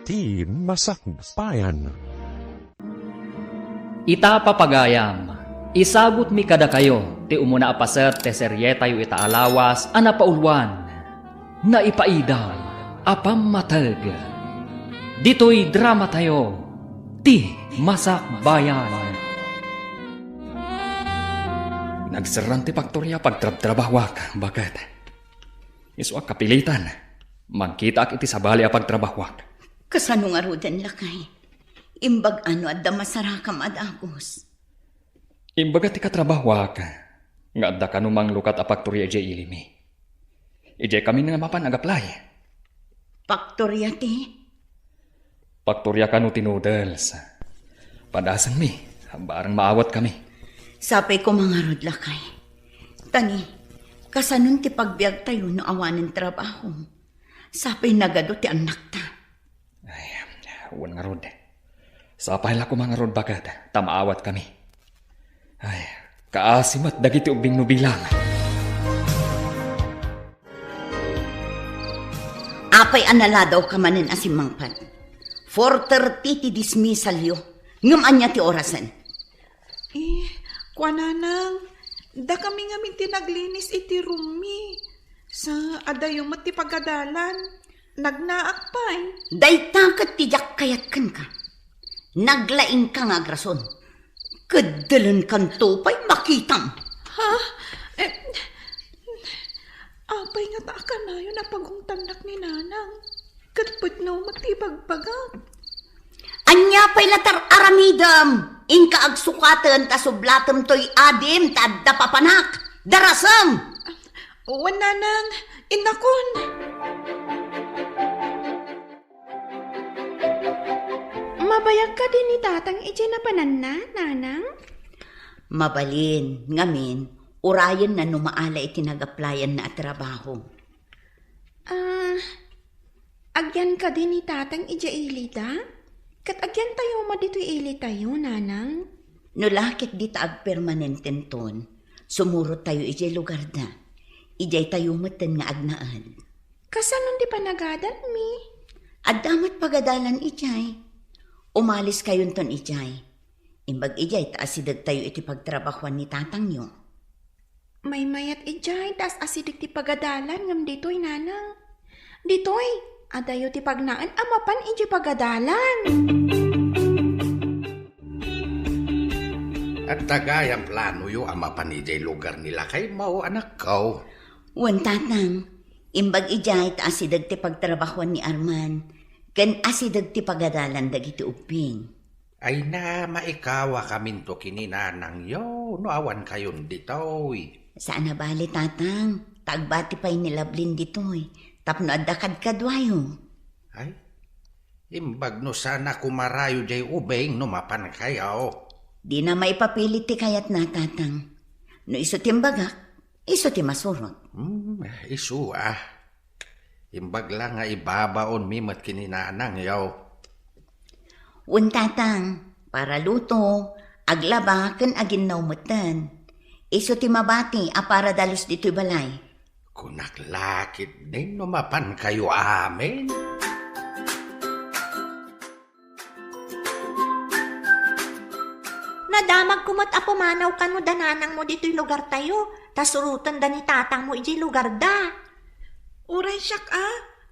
Ti Masakbayan. Ita papagayam, isagot mi kada kayo, ti umuna apaset te seryetayo ita alawas, anapaulwan, na ipaidal, apam matag. Dito'y drama tayo, ti Masakbayan. Nagsaran ti Paktorya pagtrabahwak, bakit? Iswa kapilitan, magkita ak iti sabali a pagtrabahwak. Kasano nga rodan lakay? Imbag ano at damasarakam at agos. Imbaga ti katrabahwak, nga adda ka numang lukat a Paktorya ije ilimi. Ije kami nga mapan agaplay. Paktorya ti? Paktorya ka no tinudels. Padasan mi, barang maawat kami. Sapay ko mga rod lakay. Tani, kasanon ti pagbiag tayo no awanan trabaho. Sapay nagado ti anak ta. Ay, uwan nga rod. Sapay la ko mga rod bagat, tamaawat kami. Ay, kaasimat dagiti ubing nubilang. Apay anala daw ka manin asimangpat. 4:30 ti dismissal yo. Ngam anya ti orasan. Kwananang, da kami nga min tinaglinis iti rumi. Sa adayo ti pagadalan, nagnaak pa eh. Daytakat ti jak kayat kan ka. Naglaing ka nga agrason. Kadalan kan tupay makitam. Ha? Apay nga ta ka na yun napagungtanak ni nanang. Katput no matibagbaga. Anya pa'y latar aramidam. Inka agsukatan ta sublatam to'y adim ta papanak. Darasam. Uwan nanang, inakon. Mabayag ka din ni tatang ije na pananna, nanang? Mabalin, ngamin, urayan na numaala itinagaplayan na trabaho. Agyan ka din ni tatang ije ilita? Kat agyan tayo mo dito ili tayo, nanang? No lakit di taag permanenten ton, sumurot tayo ije lugar na. Ijay tayo matan nga agnaan. Kasanon di panagadan mi? Adamat pagadalan ijay. Umalis kayon ton ijay. Imbag ijay taasidag tayo iti pagtrabahuan ni tatang nyo. May mayat ijay, tas asidik ti pagadalan ngam dito'y nanang. Dito'y, adayo ti pagnaan amapan ije pagadalan. At tagayang plano yung amapan ijay lugar nila kay mao anak ko. Wan tatang, imbag ijay taasidag ti pagtrabahuan ni Arman. Kan asidag ti pagadalan dagiti uping. Ay na maikawa kamin to kininanang yo, no awan kayon ditoy. Saan na bali tatang? Tagbati pa'y nilablin ditoy. Tapno adakad kadwayo. Ay, imbag no sana kumarayo jay ubeng no mapan kayo. Di na maipapilit ti kayat na tatang. No iso timbagak, iso ti masurot. Isu ah. Imbag lang nga ibabaon mimat kininanang yaw. Un tatang, para luto, aglaba ken agin naumatan. Iso ti mabati a para dalos dito'y balay. Kunaklakit din no mapan kayo amin. Nadamag kumat apo manaw ka no dananang mo dito'y lugar tayo. Tas urutan da ni tatang mo iji lugar da. Uray siyak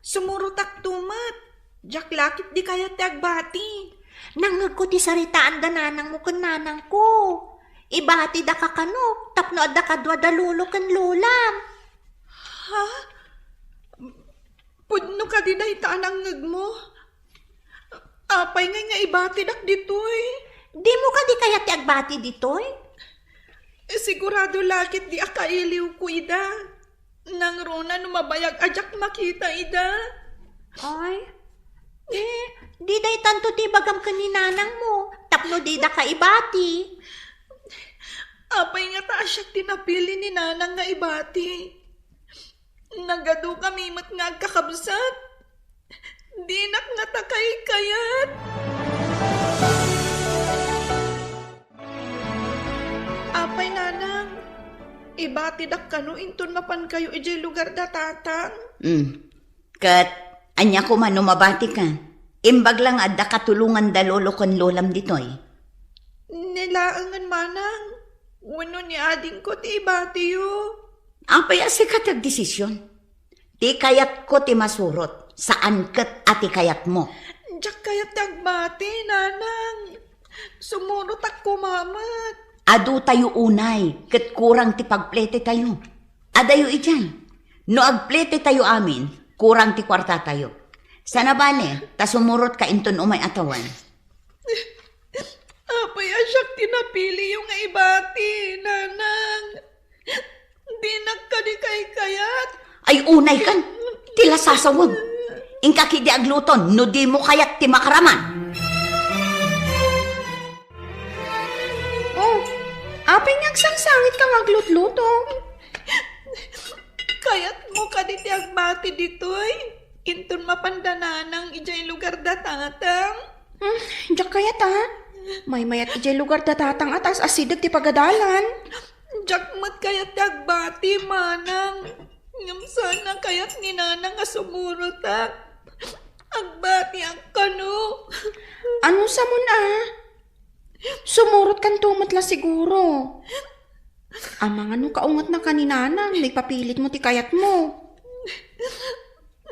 sumurutak tumat. Jak lakit di kaya tagbati. Nangag ko ti saritaan da nanang mo kan nanang ko. Ibati da ka kano, tapno da ka dwa da lulo kan lulam. Ha? Pudno ka di na itaan ngag mo. Apay nga ibati dak ditoy. Di mo ka di kaya ti agbati ditoy? Sigurado lakit di akailiw ko ida. Nang rona numabayag ajak makita ida. Ay, di day tanto ti bagam kaninanang mo. Tapno di da ka ibati. Apay nga taasyak tinapili ni nanang nga ibati. Nagado kami mat nga agkakabsat. Dinak nga takay kayat. Apay nanang, ibati dak kano inton mapan kayo ijay lugar da tatang. Kat, anya ko man mabati ka. Imbag lang adda katulungan da lolo kon lolam ditoy. Nilaangan manang. Wano ni ading ko ti ibati yo. Apay asi katag desisyon. Ti kayat ko ti masurot. Saan kat ati kayat mo? Diyak kayat tagbati, nanang. Sumurot ako, mamat. Adu tayo unay, kat kurang ti pagplete tayo. Adayo ijay. No agplete tayo amin, kurang ti kwarta tayo. Sana bale, ta sumurot ka inton umay atawan. Apay asyak tinapili yung ibati, nanang. Di nagkadi kay kayat. Ay unay kan, tila sasawag. Ingkaki di agluton, no di mo kayat ti makaraman. Oh, apay ngagsangsangit ka maglutluto. Kayat mo ka di agbati ditoy. Inton mapandananang ijay lugar datatang. Diyak kaya ta. May mayat ijay lugar datatang atas asidag ti pagadalan. Diyak mat kayat agbati, manang. Ngam sana kayat ni nanang asumurotak. Agbati ang kano. Ano sa mo na? Sumurot kan tumatla siguro. Amang ano kaungat na kaninanang, nagpapilit mo ti kayat mo.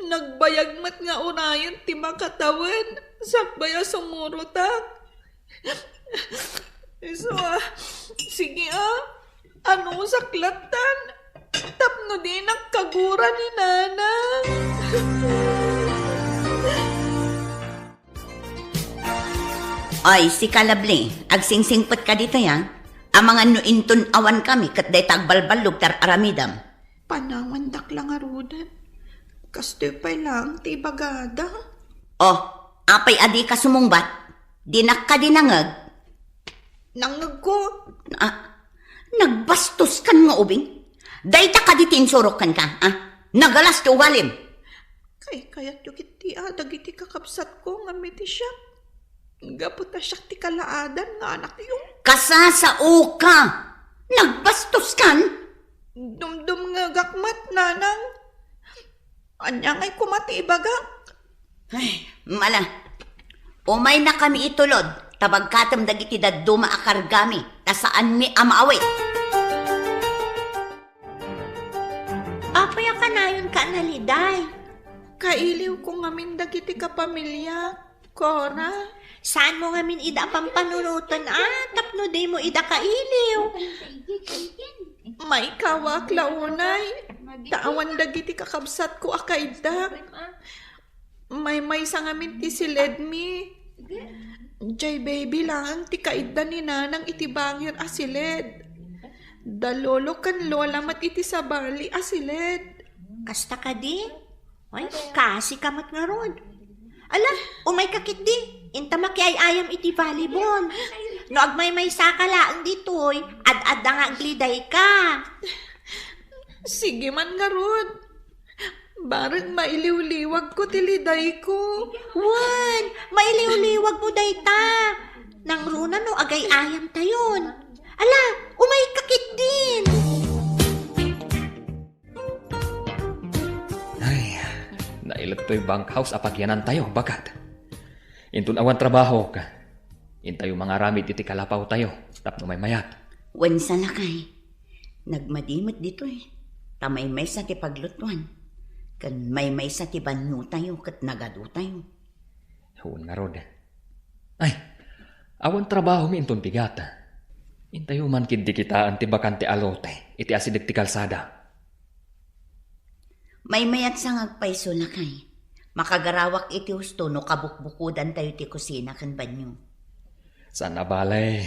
Nagbayag mat nga unayan ti makatawan. Sakbaya sumurotak. So, sige ano saklatan? Tapno din ang kagura ni nanang. Ay, si Kalabli, agsingsingpet ka dito ya. Ang mga nuinton awan kami kat day tagbalbalog tar aramidam. Panawandak lang arudan. Kastupay lang, ti bagada. Oh, apay adi ka sumungbat. Dinak ka dinangag. Nangag ko. Nagbastos kan nga ubing. Dayta ka di tinsorokan ka, Nagalas ti uwalim. Kayat yung iti dagiti kakapsat ko nga miti siya. Gaputa siya ti kalaadan nga anak yung. Kasasao ka. Nagbastos kan. Dumdum nga gakmat, nanang. Anyang ay kumati ibagak. Ay, mala. Umay na kami itulod. Tabagkatam dagiti daduma akargami. Tasaan mi amaawit. Apay ka na yun ka naliday. Kailiw ko ngamin dagiti kapamilya. Cora. Saan mo ngamin ida pampanunutan tapno day mo ida kailiw. May kawak launay. Taan dagiti kakabsat ko akaida. May sa ngamin ti siled mi. Jay baby lang ti kaida ni nanang itibangir asiled. Dalolo kan lola mat iti sabali asiled. Kasta ka di? Ay, kasi kamat nga rod. Ala, umay kakit di. Inta makiay ayam iti volleyball. No agmay sakala ang ditoy, ad-ad nga agliday ka. Sige man nga rod. Barang mailiw-liwag ko tiliday ko. Wan, mailiw-liwag mo dayta. Nang runa no agay ayam tayon. Ala, umay kakit din. Ay, nailat to'y bankhouse apagyanan tayo, bakat. Intun awan trabaho ka. Intayo mga ramid iti kalapaw tayo. Tapno may mayat. Wansa na kay. Nagmadimot dito Tamay-may sa ti paglutuan. Kan may sa ti banyo tayo kat nagado tayo. Huwag nga rod. Ay, awan trabaho mi intun bigata. Intayo man kindi kita anti bakante alote. Iti asidig ti kalsada. May mayat sa ngagpaiso na kay. Makagarawak iti husto no kabukbukudan tayo ti kusina kan banyo. Sana balay.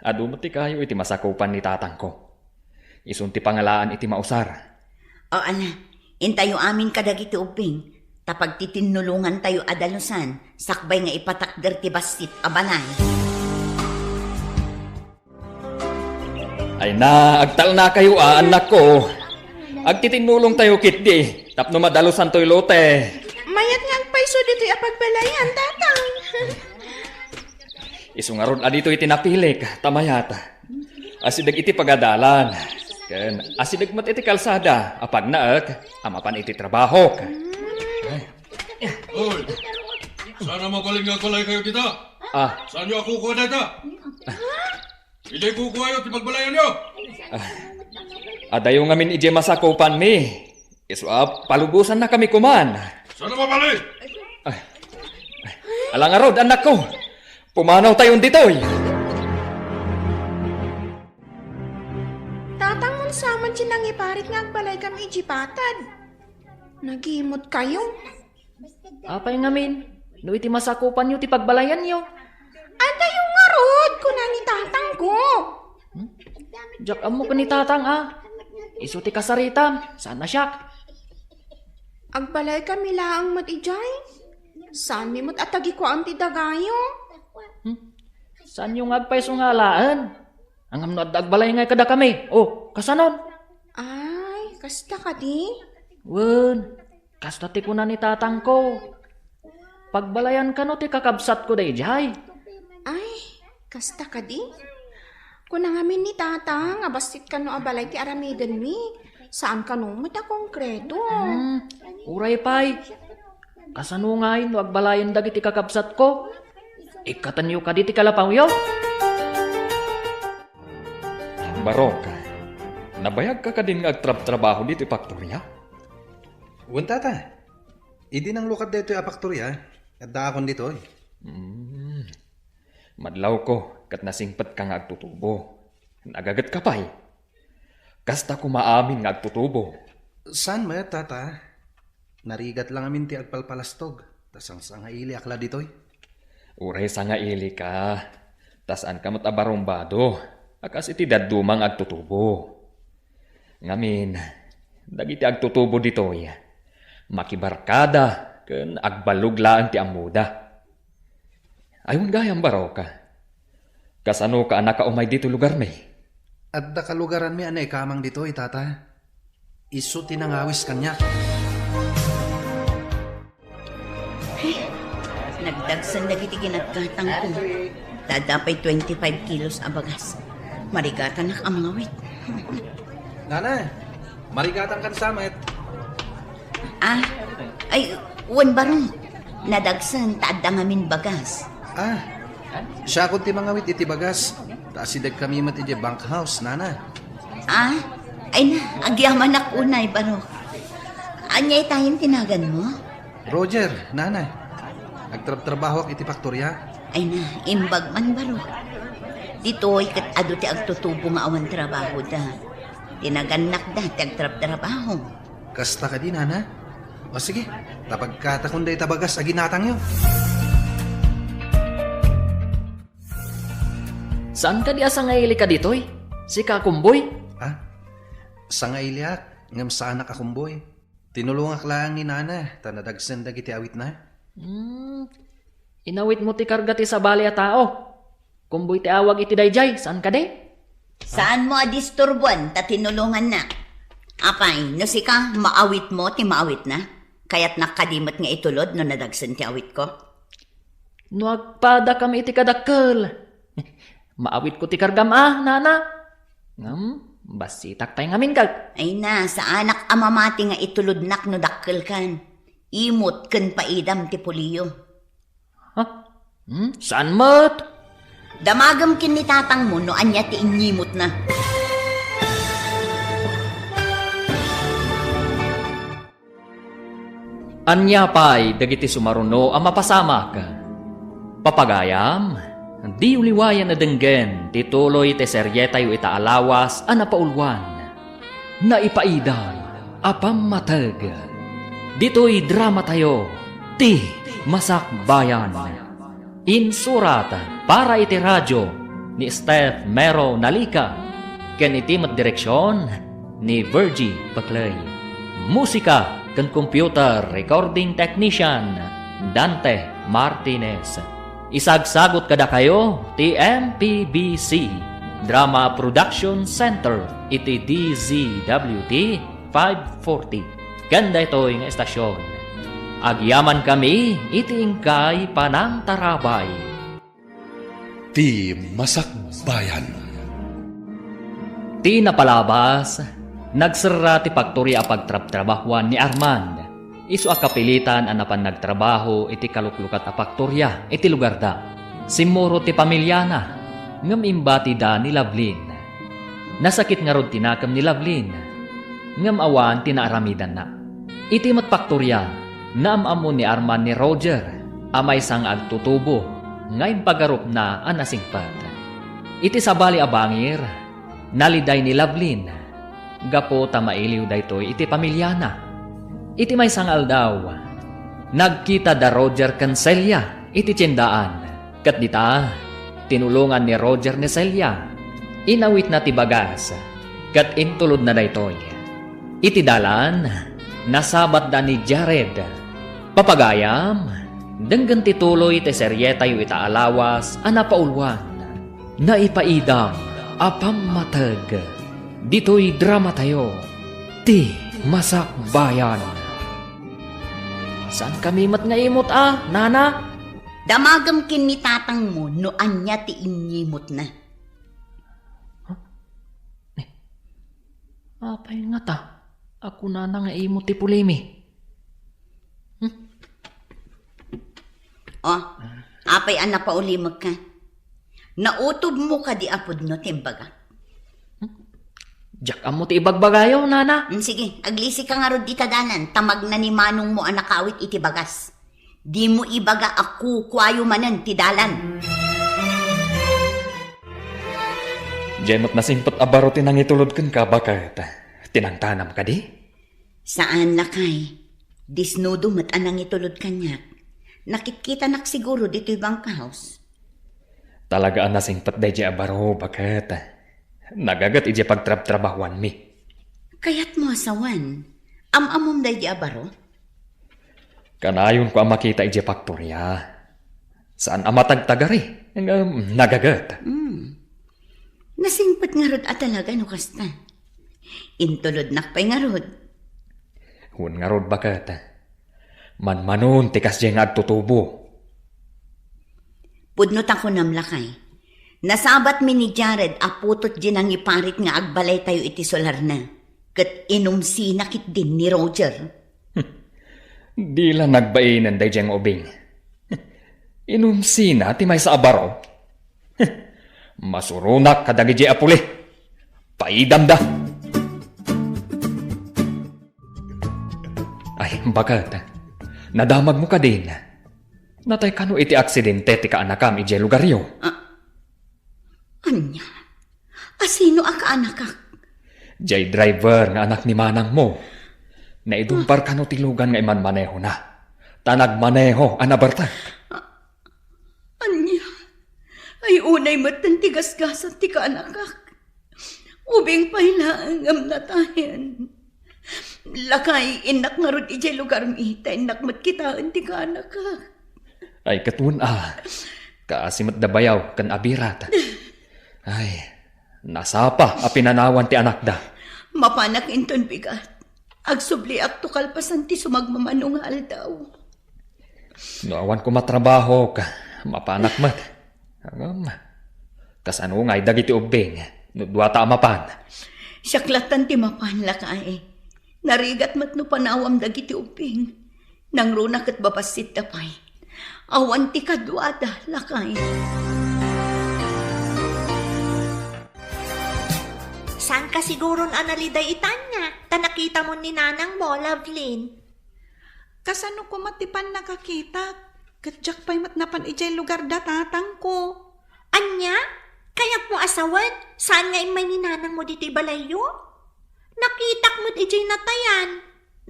Adumot ti kayo iti masakupan ni tatang ko. Isun ti pangalaan iti mausar. O ana, intayo amin kadag iti uping. Tapag titinulungan tayo adalusan, sakbay nga ipatakder ti basit abanay. Ay na, agtal na kayo anak ko. Agtitinulong tayo kitdi. Tapno madalusan to'y lote. Mayat nga paiso dito apagbalayan, tatang. Isungarod adito iti napilik, tamayata. Asidag iti pagadalan. Ken asidag mat iti kalsada, apag naak, amapan iti trabaho. Sana magaling nga kulay kayo kita. Saan nyo ako kuha na ita? Hindi kukuha yun, tipagbalayan nyo. Adayo ngamin ije masakupan mi. Palubusan na kami kuman. Sana mabali? Alang arod, anak ko. Pumanaw tayon ditoy. Tatang mo saman sinang iparit nga agbalay kami ijipatan. Nagimot kayo. Apay ngamin. No iti masakupan nyo ti pagbalayan nyo. Adayo nga rod, kuna ni tatang ko. Jak amo ko ni tatang Isu ti kasaritam. Sana siyak. Agbalay kami laang mat ijay. Saan mi mo't atagi ko ang tidagayo? Saan yung agpay sungalaan? Ang amno at agbalay nga kada kami. Kasanon? Ay, kasta ka di? Wen, kasta ti kuna ni tatang ko. Pagbalayan ka no ti kakabsat ko day jay. Ay, kasta ka di? Kuna ngamin ni tatang, abasit ka no abalay ti aramiden mi. Saan ka no mata konkreto? Uray pay. Kasano ngay no agbalayan dagiti kakabsat ko? Ikatanyo ka diti kalapaw yo. Barok, nabayag ka din nga agtrab-trabaho dito faktorya? Uwan tata, idi nang lukat dito yung faktorya, at daakon dito eh. Madlaw ko, kat nasingpat ka nga agtutubo. Nagagat ka pa'y. Kasta ko maamin nga agtutubo. Saan mo tata? Narigat lang amin ti agpalpalastog. Tas ang sangaili akla ditoy. Uray sangaili ka. Tas an kamot abarumbado. Akas iti dadumang agtutubo. Ngamin, dagiti agtutubo ditoy. Makibarkada ken agbaluglaan ti amuda. Ayun gayam baro ka. Kasano ka anak ka umay dito lugar may? At da kalugaran mi anay kamang ditoy tata. Isu tinangawis kanya. Nagdagsan na kiti kinagkatang ko. Dadapay 25 kilos abagas. Marigatan na ang mga wit. Nana, marigatan kan samet. Ay, uwan barong. Nadagsan, taadda ngamin bagas. Siya ko ti mga wit iti bagas. Taasidag kami mat iti bank house, nana. Ay na, agyaman ak unay barong. Anyay tayong tinagan mo? Roger, nana. Agtrab-trabaho ak iti faktorya. Ay na, imbag man baro. Dito'y kat ado ti agtutubo nga awan trabaho da. Tinaganak da ti agtrab-trabaho. Kasta ka di, nana? O sige, tapagkatakon da itabagas aginatang yun. Saan ka di asangayili ka ditoy? Si Kakumboy? Sangailiak, ngam sa anak akumboy. Tinulungak lang ni nana, tanadagsan dagiti awit na. Inawit mo ti karga ti sabali a tao. Kumboy ti awag iti dayjay, saan ka de? Saan mo adisturbuan ta tinulungan na? Apay, no si ka, maawit mo ti maawit na? Kaya't nakadimat nga itulod no nadagsan ti awit ko? No agpada kami iti kadakkel. Maawit ko ti kargam nana. Basitak tayo ngamin kag. Ay na, sa anak amamati nga itulod nak no dakkel kan. Imot ken paidam ti puliyo. Saan mat? Damagam kin ni tatang mo no anya ti inyimot na. Anya pa'y dagiti sumaruno ang mapasamak. Papagayam, di uliwayan na denggen, tituloy te serye tayo itaalawas anapaulwan. Naipaiday, apam matag. Dito'y drama tayo, ti Masakbayan. Insurat para iti radyo ni Steph Mero Nalika. Ken iti direksyon ni Virgie Baclay. Musika ken computer recording technician Dante Martinez. Isagsagot kada kayo ti MPBC Drama Production Center iti DZWT 540. Ganda ito yung estasyon. Agyaman kami iti ingkay panangtarabay. Ti Masakbayan. Ti napalabas, nagsara ti faktorya pagtrab-trabahuan ni Armand. Isu akapilitan anapan nagtrabaho iti kaluklukat a faktorya iti lugar da. Simuro ti pamilyana, ngam imbati da ni Lablin. Nasakit nga rod tinakam ni Lablin, ngam awan tinaaramidan na. Iti mat faktorya, naamamon ni Arman ni Roger, amay sang agtutubo, ngayon pagarup na anasingpat. Iti sabali abangir, naliday ni Lablin, gapo tamailiw daytoy iti pamilyana. Iti may sangal daw, nagkita da Roger kan Celia iti tiyendaan. Kat dita, tinulungan ni Roger ni Celia. Inawit na ti bagas, kat intulod na daytoy. Iti dalan, nasabat da ni Jared. Papagayam, denggan tituloy ti seryeta yu itaalawas anapaulwan. Naipaidam, apammatag. Dito'y drama tayo, ti Masakbayan. Saan kami mat nga imot nana? Damagam kin ni tatang mo no anya ti inyimot na. Apay nga ta, ako na nga imot ti pulimi. Apay ana pa ulimag ka. Nautob mo ka di apod no timbaga. Diyak amo ti ibagbagayo, nana. Sige, aglisi ka nga rod di tadanan. Tamag na ni manong mo anakawit iti bagas. Di mo ibaga ako kwayo manan ti dalan. Jemot na simpot abaro tinang itulod kan ka bakat. Tinangtanam ka di? Saan lakay? Disnudo mat anang itulod kanyak. Nakitkita nak siguro dito ibang house. Talagaan na simpot day di abaro bakat. Nagagat ije pagtrab-trabahuan mi. Kayat mo asawan. Amamom day di abaro? Kanayon ko ang makita ije faktorya. Saan amatagtagari? Nagagat. Nasingpat nga rod at talaga no kasta. Intulod nakpay nga rod. Hun nga rod bakat. Manmanon tikas dyan nga agtutubo. Pudnot ako namlakay. Nasabat mi ni Jared aputot dyan ang iparit nga agbalay tayo iti solar na. Kat inumsi nakit din ni Roger. Di lang nagbainan day dyan ubing. Inumsi na ti may sa abaro. Masurunak kadagi di apuli. Paidam da. Ay, bakat. Nadamag mo ka din. Natay kano iti aksidente ti kaanakam ije lugaryo. Anya? Asino aka anak ka? Jay driver nga anak ni manang mo. Naidumpar kano tilugan nga iman maneho na. Tanag maneho anabartag. Anya? Ay unay matan tigas-gasan ti kaanakak. Ubing pailaangam na tayan. Lakay, inak nga rod ije lugar mi. Inak matkitaan ti kaanakak. Ay katun kaasimat da bayaw kan abirat. Ay, nasapa a pinanawan ti anak da. Mapanak inton bigat. Agsubli ak tukalpasan ti sumagmamanungal daw. Noawan ko matrabaho ka, mapanak mat. Kasano nga'y dagiti ubing, nudwata amapan. Siyaklatan ti mapan lakay. Narigat mat no panawam dagiti ubing. Nang runak at babasit tapay. Awan ti kadwada lakay. Saan ka siguron analiday itanya? Tanakita mo ni nanang mo, Lovelyn. Kasano ko matipan nakakita? Kadyak pa'y matnapan ijay lugar da tatang ko. Anya? Kayak mo asawan? Saan nga imay ni nanang mo dito'y balayo? Nakitak mo't ijay natayan.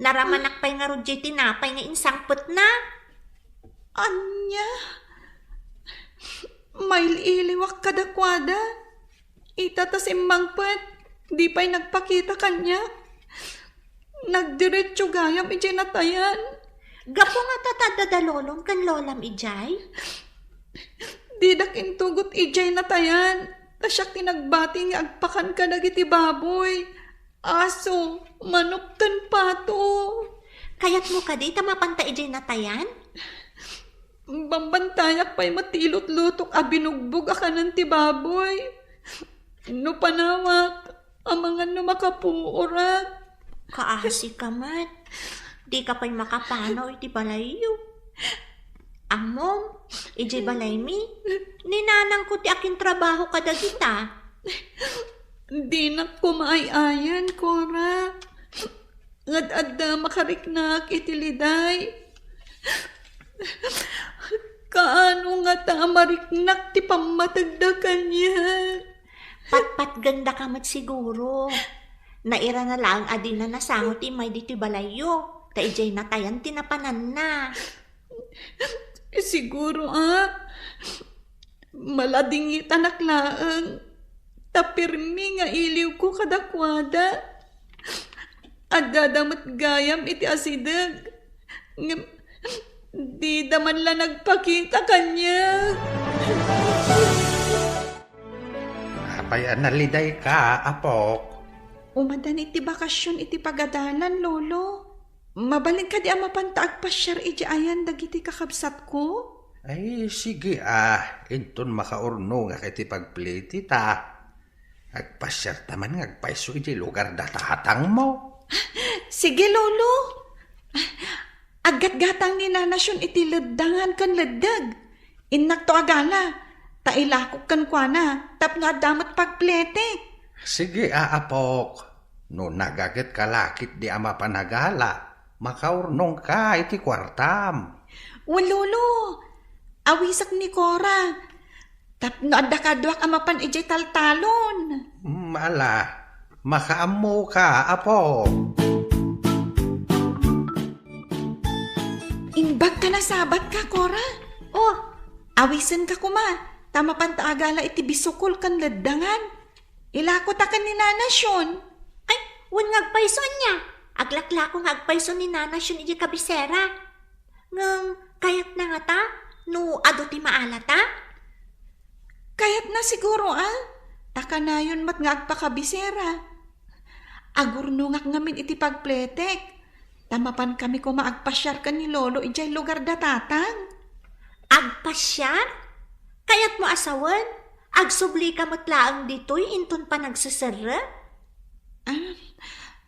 Naramanak pa'y nga rudjay tinapay nga insangpot na. Anya? May iliwak kadakwada. Itatas imangpet. Di pa'y nagpakita kanya. Nagdiretso gayam ijay natayan. Gapo nga tatadadalolom kan lolam ijay? Di dakintugot ijay natayan. Tasyak tinagbati nga agpakan ka dagiti baboy. Aso, manok kan pato. Kayat mo ka di tamapanta ijay natayan? Bambantayak pa'y matilot-lutok a binugbog akanan ti baboy. No panawak, amangan no makapuurat. Kaasi ka man. Di ka pa'y makapanaw iti balayo. Amom, iti balay mi. Ninanang ko ti akin trabaho kada kita. Di na kumaayayan, Cora. Ngad-adda makariknak itiliday. Kaano nga ta mariknak ti pamatagda kanya. Patpat ganda ka mat siguro. Naira na lang adi na nasangot ti may diti balayo. Ta ijay natayan tinapanan na. Siguro maladingit anak laang. Tapirmi nga iliw ko kadakwada. Agadamat gayam iti asidag. Di daman lang nagpakita kanya. Apay analiday ka, apok. Umadan iti bakasyon iti pagadalan, lolo. Mabalik ka di amapantaag pasyar iti ayan dagiti kakabsat ko? Ay, sige inton makaurno nga kiti pagpliti ta. Agpasyar taman nga agpaiso iti lugar datatang mo. Sige, lolo. Agat-gatang ni nanasyon iti ledangan kan ledag. Innak to agala. Tailakok kan kuana. Tap nga damat pagplete. Sige apok. No nagaget kalakit di ama panagala. Makaurnong ka iti kwartam. Lolo. Awisak ni Cora. Tap no adakadwak amapan ijay taltalon. Mala, makaammo ka, apo. Inbag ka na sabat ka, Cora. Oh, awisan ka kuma. Tama pantaagala iti bisukol kan ledangan. Ilako ta kan ni nanasyon. Ay, wan ngagpayson niya. Aglakla ko ngagpayson ni nanasyon iti kabisera. Kayat na nga ta? No, ado ti maala ta? Kayat na siguro, Taka na yun mat nga agpakabisera. Agurnungak ngamin iti pagpletek. Tamapan kami ko maagpasyar ka ni lolo ijay lugar datatang. Agpasyar? Kayat mo asawan? Agsubli ka matlaang dito'y inton pa nagsasara?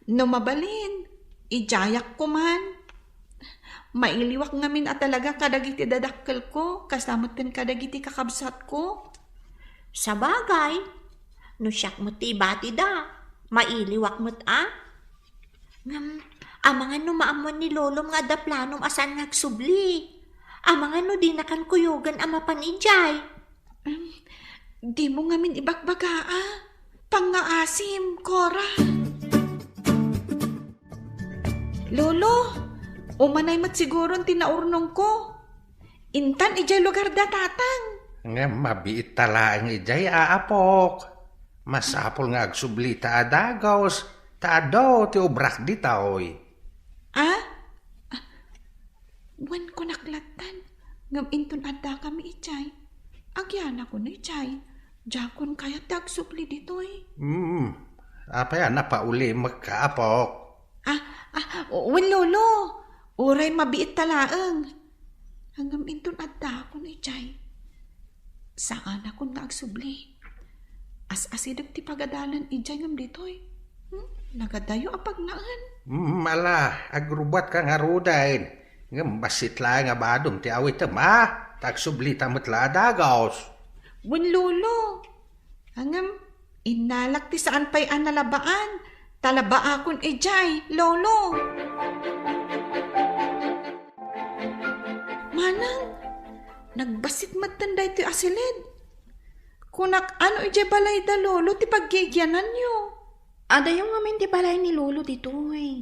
No mabalin, ijayak ko man. Mailiwak ngamin at talaga kadagiti dadakkel ko, kasamot kan kadagiti kakabsat ko. Sa bagay, no siyak mo ti bati da, mailiwak mo't amangan no maamon ni lolo mga da planom asan nagsubli. Amangan no di nakan kuyugan ama panijay. Di mo ngamin ibagbaga, pangaasim, Cora. Lolo, umanay mat siguron tinaurnong ko. Intan ijay lugar datatang. Nga mabiit tala ang ijay aapok. Masapol nga agsubli ta adagaws. Ta adaw ti ubrak di taoy. Wan ko naklatan. Ngam inton adda kami ijay. Agyana ko na ijay. Jakon kaya tagsubli ditoy. Apay napauli magkaapok. Wan lolo. Uray mabiit talaang. Hanggang inton adda ko na ijay. Saan ako nagsubli? As-asidag ti pagadalan ijay ngam ditoy. Nagadayo apag naan. Mala, agrubat ka nga rudain. Ngam basit lang nga badom ti awit tagsubli tamot la adagaws. Wan lolo. Hanggang inalak ti saan pa'y analabaan. Talaba akon ijay, lolo. Manang, nagbasit matanday ti asilid. Kunak ano ijay balay da lolo ti paggigyanan nyo. Adayo nga min ti balay ni lolo ditoy.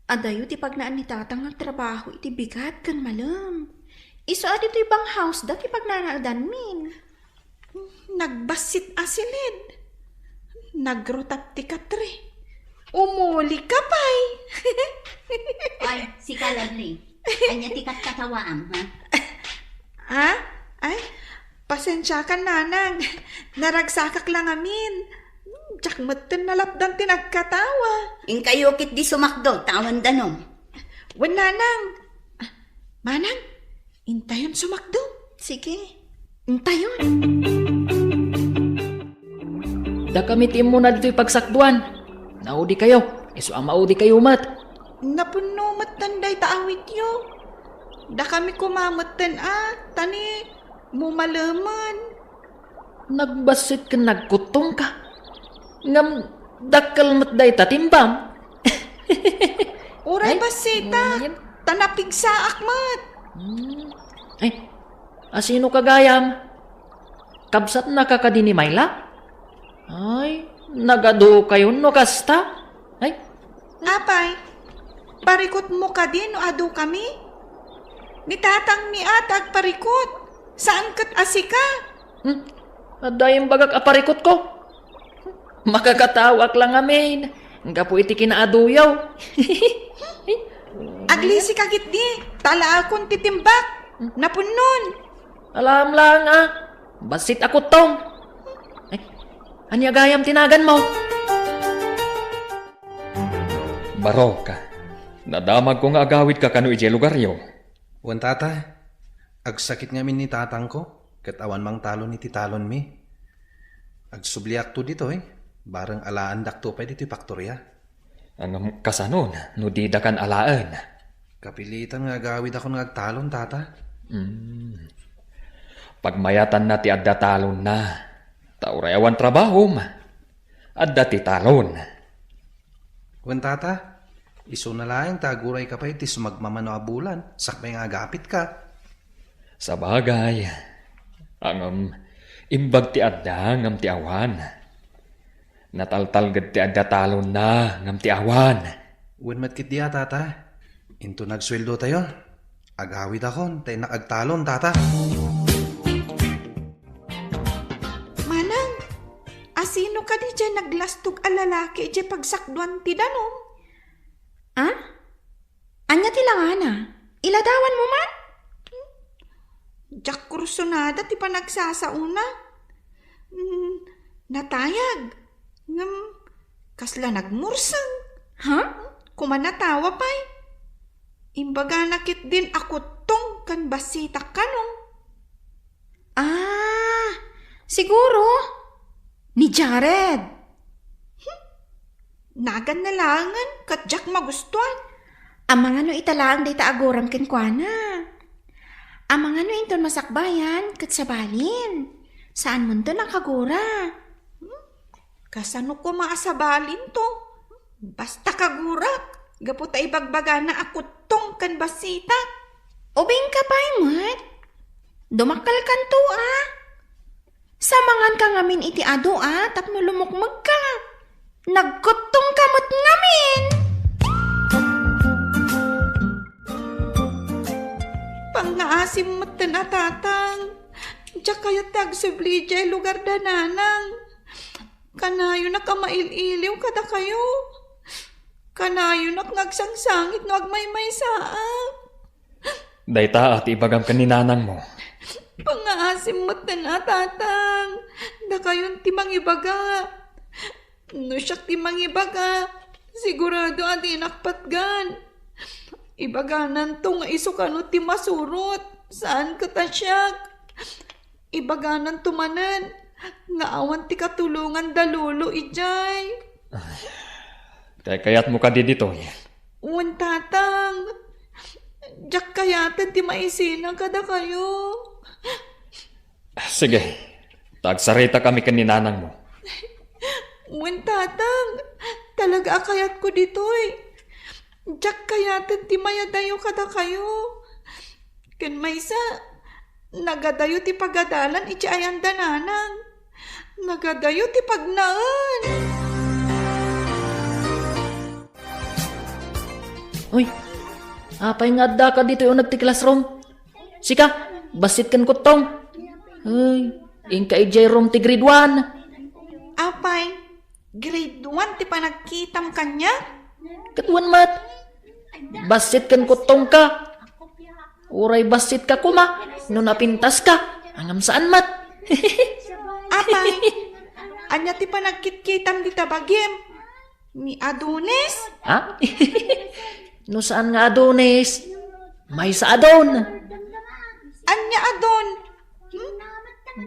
Adayo ti pagnaan ni tatang nagtrabaho iti bigat kan malam. Iso adi ti ibang house da ti pagnanaaldan min. Nagbasit asilid. Nagrutap ti katre. Umuli ka pa'y. Ay, si Kaladli. Anya tikat katawaang, Ay, pasensya ka nanang. Naragsakak lang amin. Diyak matan nalapdan tinagkatawa. In kayo kit di sumakdo, tawan danom. Wan nanang. Manang, intayon sumakdo. Sige. Intayon. Da kami mo na dito'y pagsakduan. Naudi kayo. Iso ang maudi kayo mat. Napuno matanday taawit yo. Da kami kumamatan tani mumalaman. Nagbasit ka nagkutong ka. Ngam dakal matday tatimbam. Uray Ay, basita, ngayon. tanapig sa akmat. Ay, asino kagayam? Kabsat na kakadini Mayla? Ay, nagado kayo no kasta? Ay, Apay, parikot mo ka din o ado kami? Nitatang mi atag parikot. Saan kat asika? adayang bagak aparikot ko. Makakatawak lang amin. Nga po iti kinaaduyaw. Aglisi kagit di, tala akong titimbak. Napunon. Alam lang basit ako tong. Ay, anyagayam tinagan mo. Barok, nadamag ko nga agawid ka kano ije lugaryo. Wan tata, agsakit nga min ni tatang ko, katawan mang talon ni titalon mi. Agsubliak to dito barang alaan dakto pa dito paktorya. Ang kasanon, no di da kan alaan. Kapilitan nga agawid ako nga agtalon tata. Pagmayatan na ti adda talon na, taurayawan trabaho ma. Adda ti talon. Wan tata, iso na lang taguray ka pa iti sumagmamano a bulan, sakmay nga agapit ka. Sa bagay, ang imbag ti adda ngam ti awan. Nataltalgad ti adda talon na ngam ti awan. Wan matkit diya tata, into nagsweldo tayo. Agawid ako, tayo nakagtalon tata. Manang, asino ka di dyan naglastog a lalaki dyan pagsakduan ti danom? Anya tilangana? Iladawan mo man? Diyak kursunada ti panagsasauna. Natayag. Ngam, kasla nagmursang. Ha? Kumanatawa pa'y. Imbaga nakit din ako tong kan basita kanong. Siguro. Ni Jared. Nagan na langan, kat Jack magustuhan. Amang ano italaang day taagoram kenkwana. Amang ano inton masakbayan kat sabalin. Saan mo to nakagura? Kasano ko maasabalin to? Basta kagurak. Gaputa ibagbaga na ako tong kan basita. Ubing ka pa'y mat. Dumakal kan to Samangan ka ngamin iti ado tapno lumukmag ka. Nagkutong kamot ngamin. Pangaasim mo tanatatang. Diyak kayo tagsubli dyan lugar dananang. Kanayo na kamail-iliw kada kayo. Kanayo na ngagsangsangit no agmay-may saap. Dayta at ibagam kaninanang mo. Pangaasim mo tanatatang. Da kayon timang ibaga. No siyak timang ibaga. Sigurado at inakpatgan. Ibaganan to nga iso kano ti masurot. Saan ka tasyak? Ibaganan tumanan. Nga awan ti katulungan dalulo ijay. Kayat mo ka di dito. Uwan tatang. Diyak kayatan ti maisilang kada kayo. Sige, tagsarita kami kaninanang mo. Uwan tatang. Talaga akayat ko ditoy. Diyak kayatan ti mayadayo kada kayo. Ken maysa. Nagadayo ti pagadalan iti ayan dananang. Nagadayo ti pagnaan. Uy, apay nga adda ka dito yung nagti-classroom. Sika, basit kan kutong. Ay, ingka ijay room ti grade 1. Apay, grade 1 ti panagkitam kanya? Katuan mat, basit kan kutong ka. Uray basit ka kuma, no napintas ka. Angam saan mat? Apay, anya ti panagkitkitam di tabagim. Ni Adonis? Ha? No saan nga Adonis? May sa Adon. Anya Adon?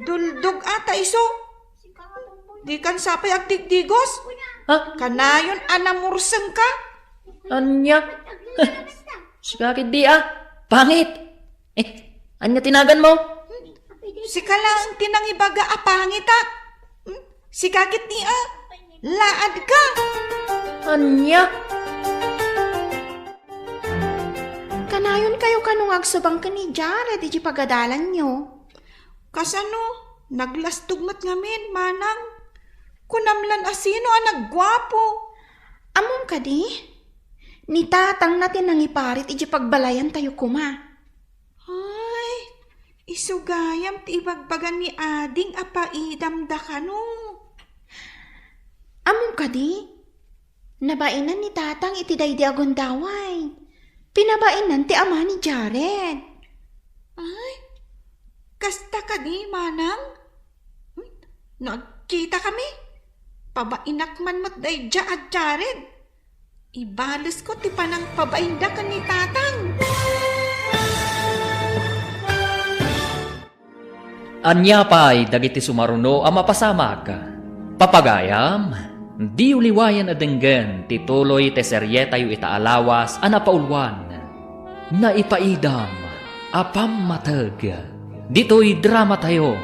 Duldog ata iso? Di kan sapay agdigdigos? Ha? Kanayon anamurseng ka? Anya? Sikakit di pangit. Anya tinagan mo? Si kala ang tinangibaga apangit Si kakit ni laad ka. Anya? Kanayon kayo kanong agsubang ka ni Jared, di pagadalan nyo. Kasano, naglastugmat ngamin, manang. Kunamlan asino naggwapo. Among ka di? Ni tatang natin nang iparit, iji pagbalayan tayo kuma. Ay, isugayam ti ibagbagan ni ading apaidam da kano. Among ka di? Nabainan ni tatang iti daydi agondaway. Pinabainan ti ama ni Jared. Ay, kasta ka di, manang? Nagkita kami. Pabainak man mo't dayja at Jared. Ibalis ko ti panang pabainda ka ni tatang. Anya pa'y dagiti sumaruno ang mapasamak. Papagayam, di uliwayan adenggen tituloy te seryetayo itaalawas a napaulwan. Na ipaidam apam matag. Dito'y drama tayo.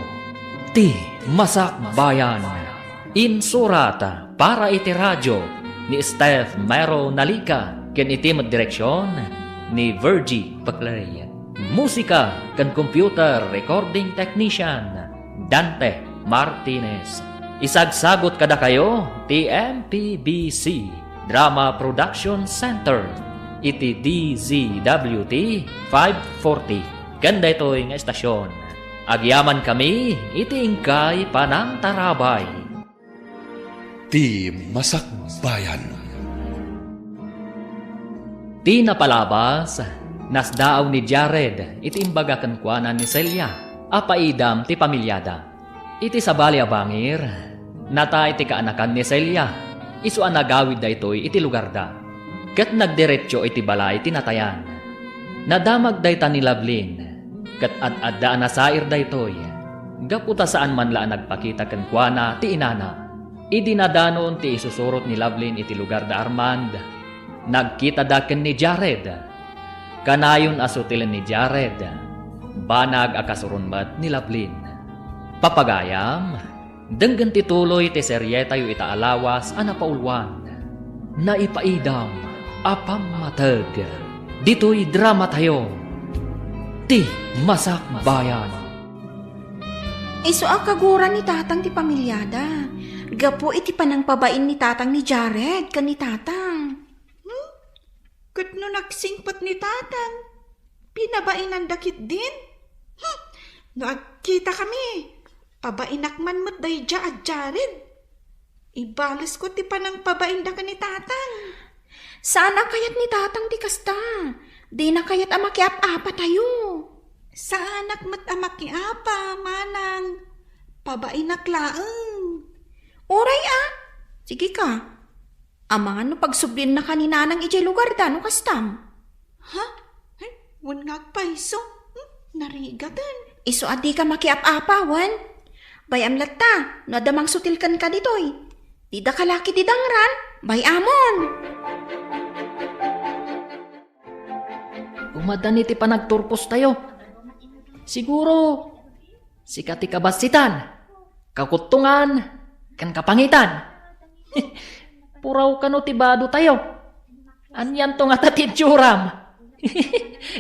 Ti Masak Bayan. Insurata para iti radyo ni Steph Mero Nalika ken iti direksyon ni Virgie Paclay. Musika ken computer recording technician Dante Martinez. Isagsagot kada kayo ti MPBC Drama Production Center iti DZWT 540 kanda ito'y nga estasyon. Agyaman kami iti ingkay panang tarabay. Ti Masak Bayan. Ti napalabas, nasdaaw ni Jared iti imbaga kankwanan ni Celia, apaidam ti pamilyada. Iti sabali abangir, nata iti kaanakan ni Celia, isu ang nagawid da ito'y iti lugar da. Kat nagdiretso iti balay tinatayan. Nadamag da ita ni Lovelyn, kat ad-adda na sair da ito'y. Gaputa saan man laan nagpakita kankwana ti inana. Idinadanon ti isusurot ni Lovelyn iti lugar da Armand. Nagkita daken ni Jared. Kanayon asutilen ni Jared. Banag akasurunmat ni Lovelyn. Papagayam, denggan tituloy ti seryetayo itaalawas a napaulwan. Na ipaidam apam matag. Dito'y drama tayo. Ti Masak Bayan. Isu akaguran ni tatang ti pamilyada. Gapo iti panang pabain ni tatang ni Jared kan ni tatang. Kat no nagsingpat ni tatang, pinabainan dakit din. No agkita kami, pabainak man mo't dayja at Jared. Ibalis ko ti panang pabain da ka ni tatang. Sana kayat ni tatang di kasta, di na kayat amakiap-apa tayo. Saanak mo't amakiapa, manang, pabainak laeng. Oray sige ka. Amangan no pagsublin na kanina ng ijay lugar da no kastam. Ha? Wan ngagpaiso. Narigatan. Iso adi ka makiap-apa, wan. Bayam latta, no adamang sutilkan ka ditoy. Dida kalaki didangran, bayamon. Umadan iti panagturpos tayo. Siguro, sikati kabasitan, kakutungan, kan kapangitan. Puraw kano tibado tayo. Anyan to nga tatidjuram.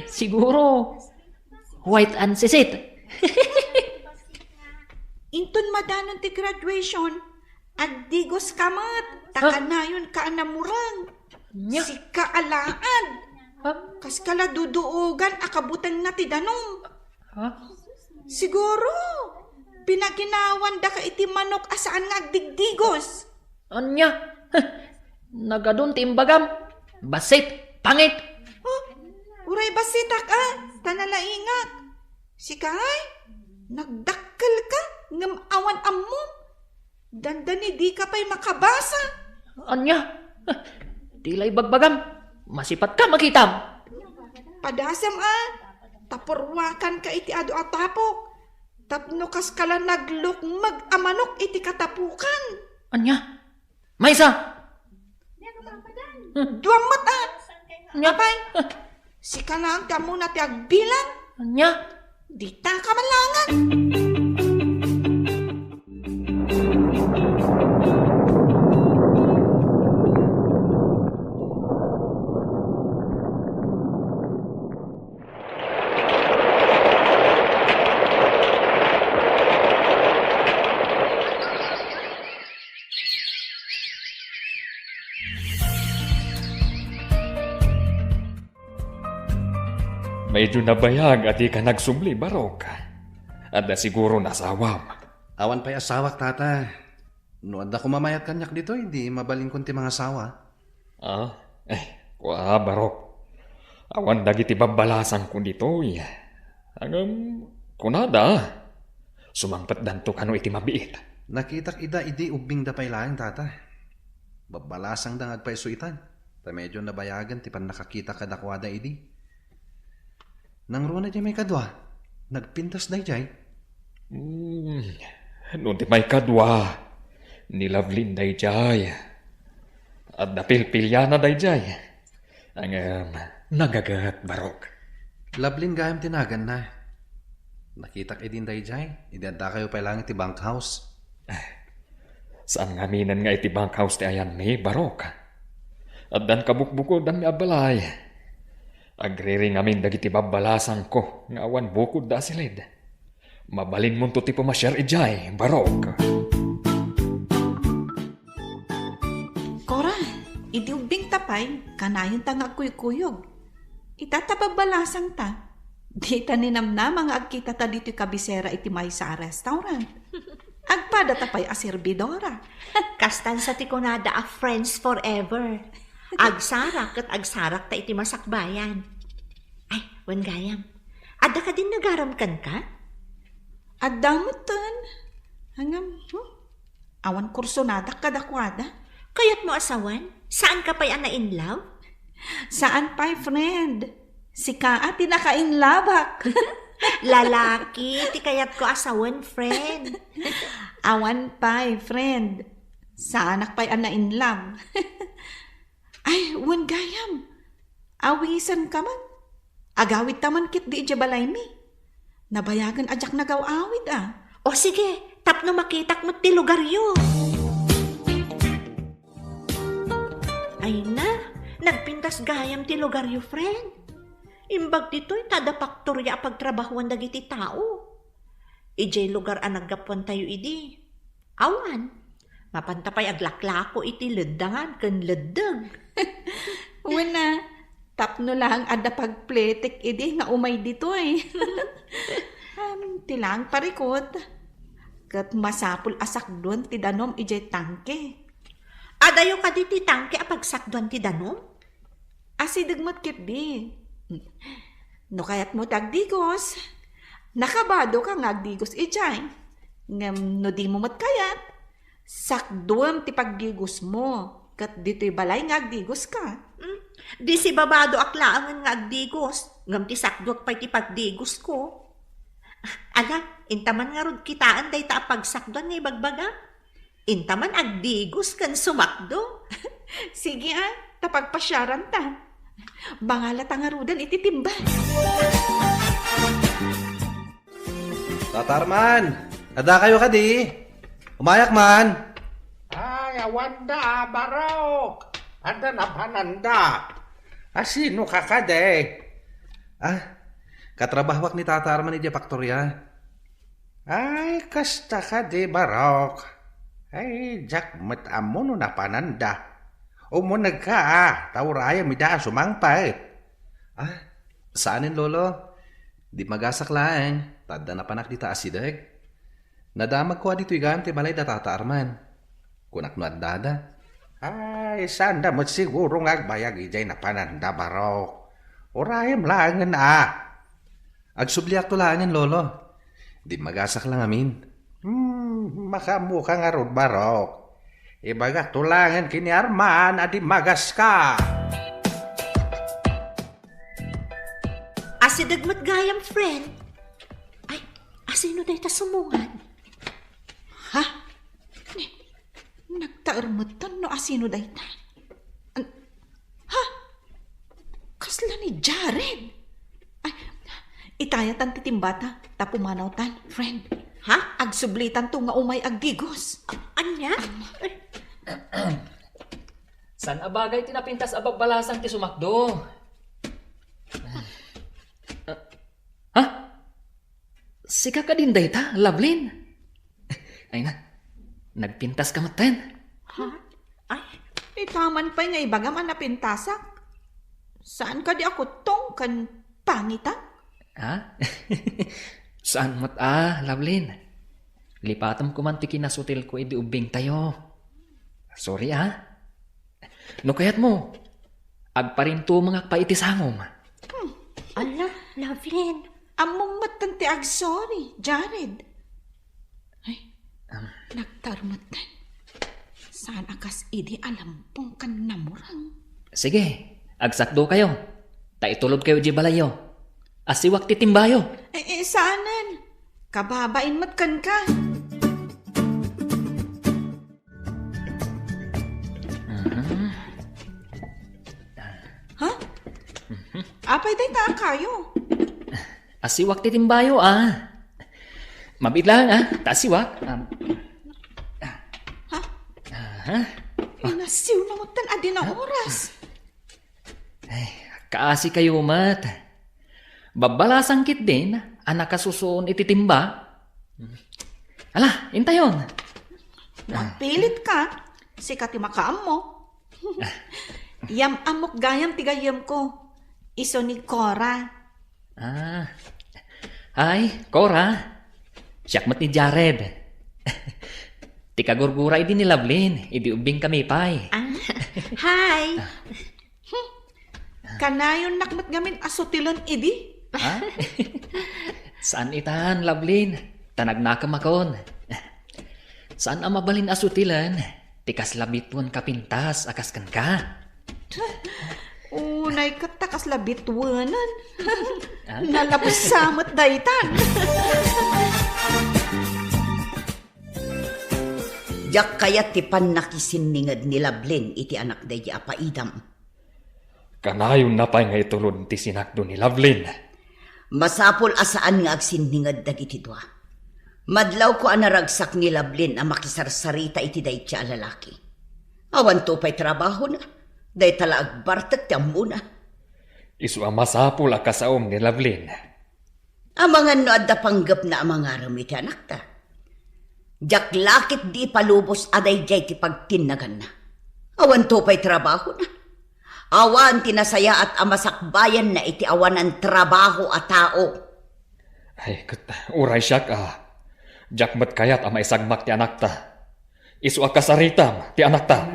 Siguro, white and sisit. Inton madanon ti graduation, agdigos kamat, takanayon ka anamurang. Nya? Si kaalaan. Kas kala duduogan akabutan na ti danong. Siguro, pinaginawan da ka iti manok asaan nga agdigdigos. Anya? Nagadun timbagam. Basit, pangit. Uray basitak tanalaingak. Sikay, nagdakkel ka, ngam awan ammo. Dandani di ka pa'y makabasa. Anya? Tilay bagbagam. Masipat ka makitam. Padasam tapurwakan ka iti adu atapok. Tapno kas kala naglukmag amanok iti katapukan. Anya? Maysa? Duamat Abay, si ka lang ka muna ti agbilang. Anya? Di ta ka malangan. Medyo nabayag at di ka nagsubli, Barok. At na siguro nasawam. Awan pa'y asawak, tata. Noon ako mamayat kanyak dito, hindi mabaling kunti mga asawa. Barok. Awan dagiti babalasan ko dito, kunada. Sumangpat danto kano iti mabiit. Nakitak ida, idi ubing da pa'y laing, tata. Babalasang dangag pa'y suitan. Ta medyo nabayagan, tipan nakakita kadakwada, idi. Nang runa di may kadwa, nagpintas na jay. Noon di may kadwa, nilavlin na jay. At napilpilya na day jay. Ang nagagat, Barok. Lablin gayam tinagan na. Nakitak edin day jay, idanda kayo pa lang iti bank house. Saan nga minan nga iti bank house ti ayan ni Barok? At dan kabukbuko dan mi abalay. Agriring amin dagiti babalasan ko nga awan bukod da silid. Mabalin mo to ti pumasyar ijay, Barok. Cora, idi ubing tapay, kanayon ta nga kuykuyog. Itatababalasang ta. Di ta ninamnama nga agkita ta dito kabisera iti may sa restaurant. Agpada tapay a servidora. Kastan sa tikunada a friends forever. Agsarak at agsarak ta iti masakbayan. Ay, Wangayam, adda ka din nagaramkan ka? Adamutan. Hangam, awan kursonada kadakwada. Kaya't mo asawan? Saan ka pa'y in love? Saan pa'y friend? Si Kaa tinaka-inlabak. Lalaki, ti kayat ko asawan, friend. Awan pa'y friend. Saanak pa'y in love. Ay, Wangayam, awisan ka man. Agawid taman kit di ijabalay mi. Nabayagan ajak nagaw-awid O sige, tapno makitak mo ti lugar yo. Ay na, nagpintas gayam ti lugar yo, friend. Imbag dito'y tada paktorya pagtrabahuan dagiti tao. Ijay lugar ang naggapuan tayo idi. Awan, mapantapay aglaklako iti ledangan ken ledeg. Wala, tapno lang ada pagpletek idi nga umay dito tilang parikot. Kat masapul asak doon ti danom ijay tangke. Adayo ka di ti tangke apagsakduan ti danom? Asidagmat kit di. No kayat mo tagdigos. Nakabado ka nga agdigos ijay. Ngam no di mo matkayat. Sakduam ti pagdigos mo. Kat dito'y balay nga agdigos ka. Di si babado aklaangan nga agdigos. Ngam ti sakduak pa'y ti pagdigos ko. Ala, intaman nga rod kitaan day ta pagsakduan ni bagbaga. Intaman agdigos kan sumakdo. Sige tapagpasyaran ta. Bangala ta nga rodan ititimba. Tatarman, ada kayo kadi. Umayak man. Ay, awanda, Barok. Anda na pananda. Asino ka kade? Katrabahwak ni Tatarman iti Paktorya. Ay, kasta ka di, Barok. Ay, jak amo no na pananda. Umunag ka, tauraya mida sumangpait. Saanin lolo? Di magasak laeng. Tada na panak di taasideg. Nadamag ko dito igam ti balay da Tatarman. Kunak no dada. Ay, sanda mo siguro ngagbayag ijay na pananda, Barok. Urayam langan Agsubliak to langan lolo. Di magasak lang amin. Makamukha nga rod, Barok. Ibaga tulangan kini Arman adi magas ka. Asidagmat gayam, friend. Ay, asino day ta sumungan? Ha? Nagtaarmutan no asino day ta? Ha? ayatan titimbata, tapumanawtan, friend. Ha? Agsublitan to nga umay aggigos. Anya? San abagay tinapintas abagbalasang ti sumakdo? Ha? Sika ka din dayta, Lovelyn? Ay na, nagpintas ka maten. Ha? Ay, Itaman pa'y nga ibagaman na pintasak. Saan ka di ako tong kan pangita? Ha? Saan mat Lovelyn? Lipatam ko man ti kinasutil ko idi ubing tayo. Sorry No kayat mo, agparinto mga paitisangom. ala, Lovelyn. Among matanti ag sorry, Jared. Ay, nagtarumatan. Saan akas idi alam pong kan namurang? Sige, agsakdo kayo. Taitulod kayo di balayo. Asiwak titimbayo. Saanan? Kababain matkan ka. Ha? Apay day taan kayo. Asiwak titimbayo Mabit lang Tasiwak. Inasiw na mutan adin ang oras. Ay, kaasi kayo mat. Babalasang kit din, anak kasusoon ititimba. Ala, intayon. Magpilit ka. Sikat yung makaam mo. Yam amok gayam tigayam ko. Iso ni Cora. Ay, Cora. Siyak mat ni Jared. Tikagurgura idi ni Lovelyn. Idi ubing kami pay. Hi. Kanayon nakmat gamin asutilan idi. Saan itan, Lovelyn? Tanagnakam akon. Saan ang mabalin asutilan? Tikas labituan kapintas, akaskan ka. Unay katakas labitwanan. Nalapasamot daytan. Jak kayat ti pannakisiningad ni Lovelyn iti anak day apaidam. Kanayon na pa'y nga itulod ti sinakdo ni Lovelyn. Masapol asaan nga agsiningad dagiti dua. Madlaw ko anaragsak ni Lovelyn ang makisarsarita iti day ti lalaki. Awan to pa'y trabaho na. Day tala agbartak ti amuna. Isu ang masapol akasaom ni Lovelyn. Amangan no adda panggap na amang iti anak ta. Jak lakit di palubos aday jay ti pagtinagan na. Awan to pa'y trabaho na. Awan tinasaya at amasakbayan na iti awan ang trabaho at tao. Ay, uray siyak Jak mat kayat ang maisagmak ti anak ta. Isu akasaritam ti anak ta.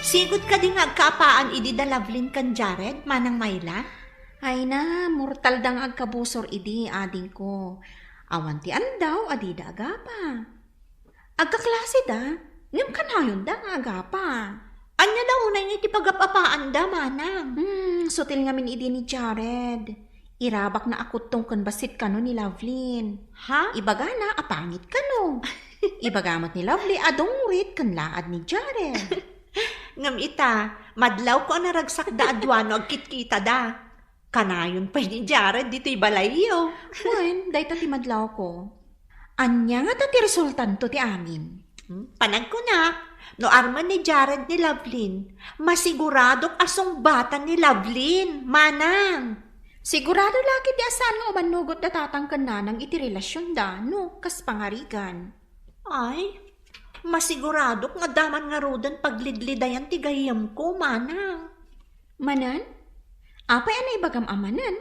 Sigod ka din agkapaan idi da Lovelyn kan Jared, manang Mayla? Ay na, mortal dang agkabusor idi ading ko. Awan ti andaw adida agapa. Agkaklase da, ngam kanayon da nga agapa. Anya daw unay nga iti pagapapaan da, manang. Sutil ngamin idi ni Jared. Irabak na akot tong kanbasit kano ni Lovelyn. Ha? Ibaga na apangit kano. Ibagamat ni Lovely adong rit kan laad ni Jared. Ngam ita, madlaw ko naragsak da adwano agkitkita da. Kanayon pa ni Jared dito'y balayo. Wen, day ti madlaw ko. Anya nga ti resultan to ti amin. Panag ko na, no arman ni Jared ni Lovelyn, masiguradok asong bata ni Lovelyn, manang. Sigurado laki di asan nga umanugot na tatangkan na ng iti relasyon da, no, kas pangarigan. Ay, masiguradok nga daman nga rodan paglidlidayan ti gayam ko, manang. Manan? Apay anay bagam amanan?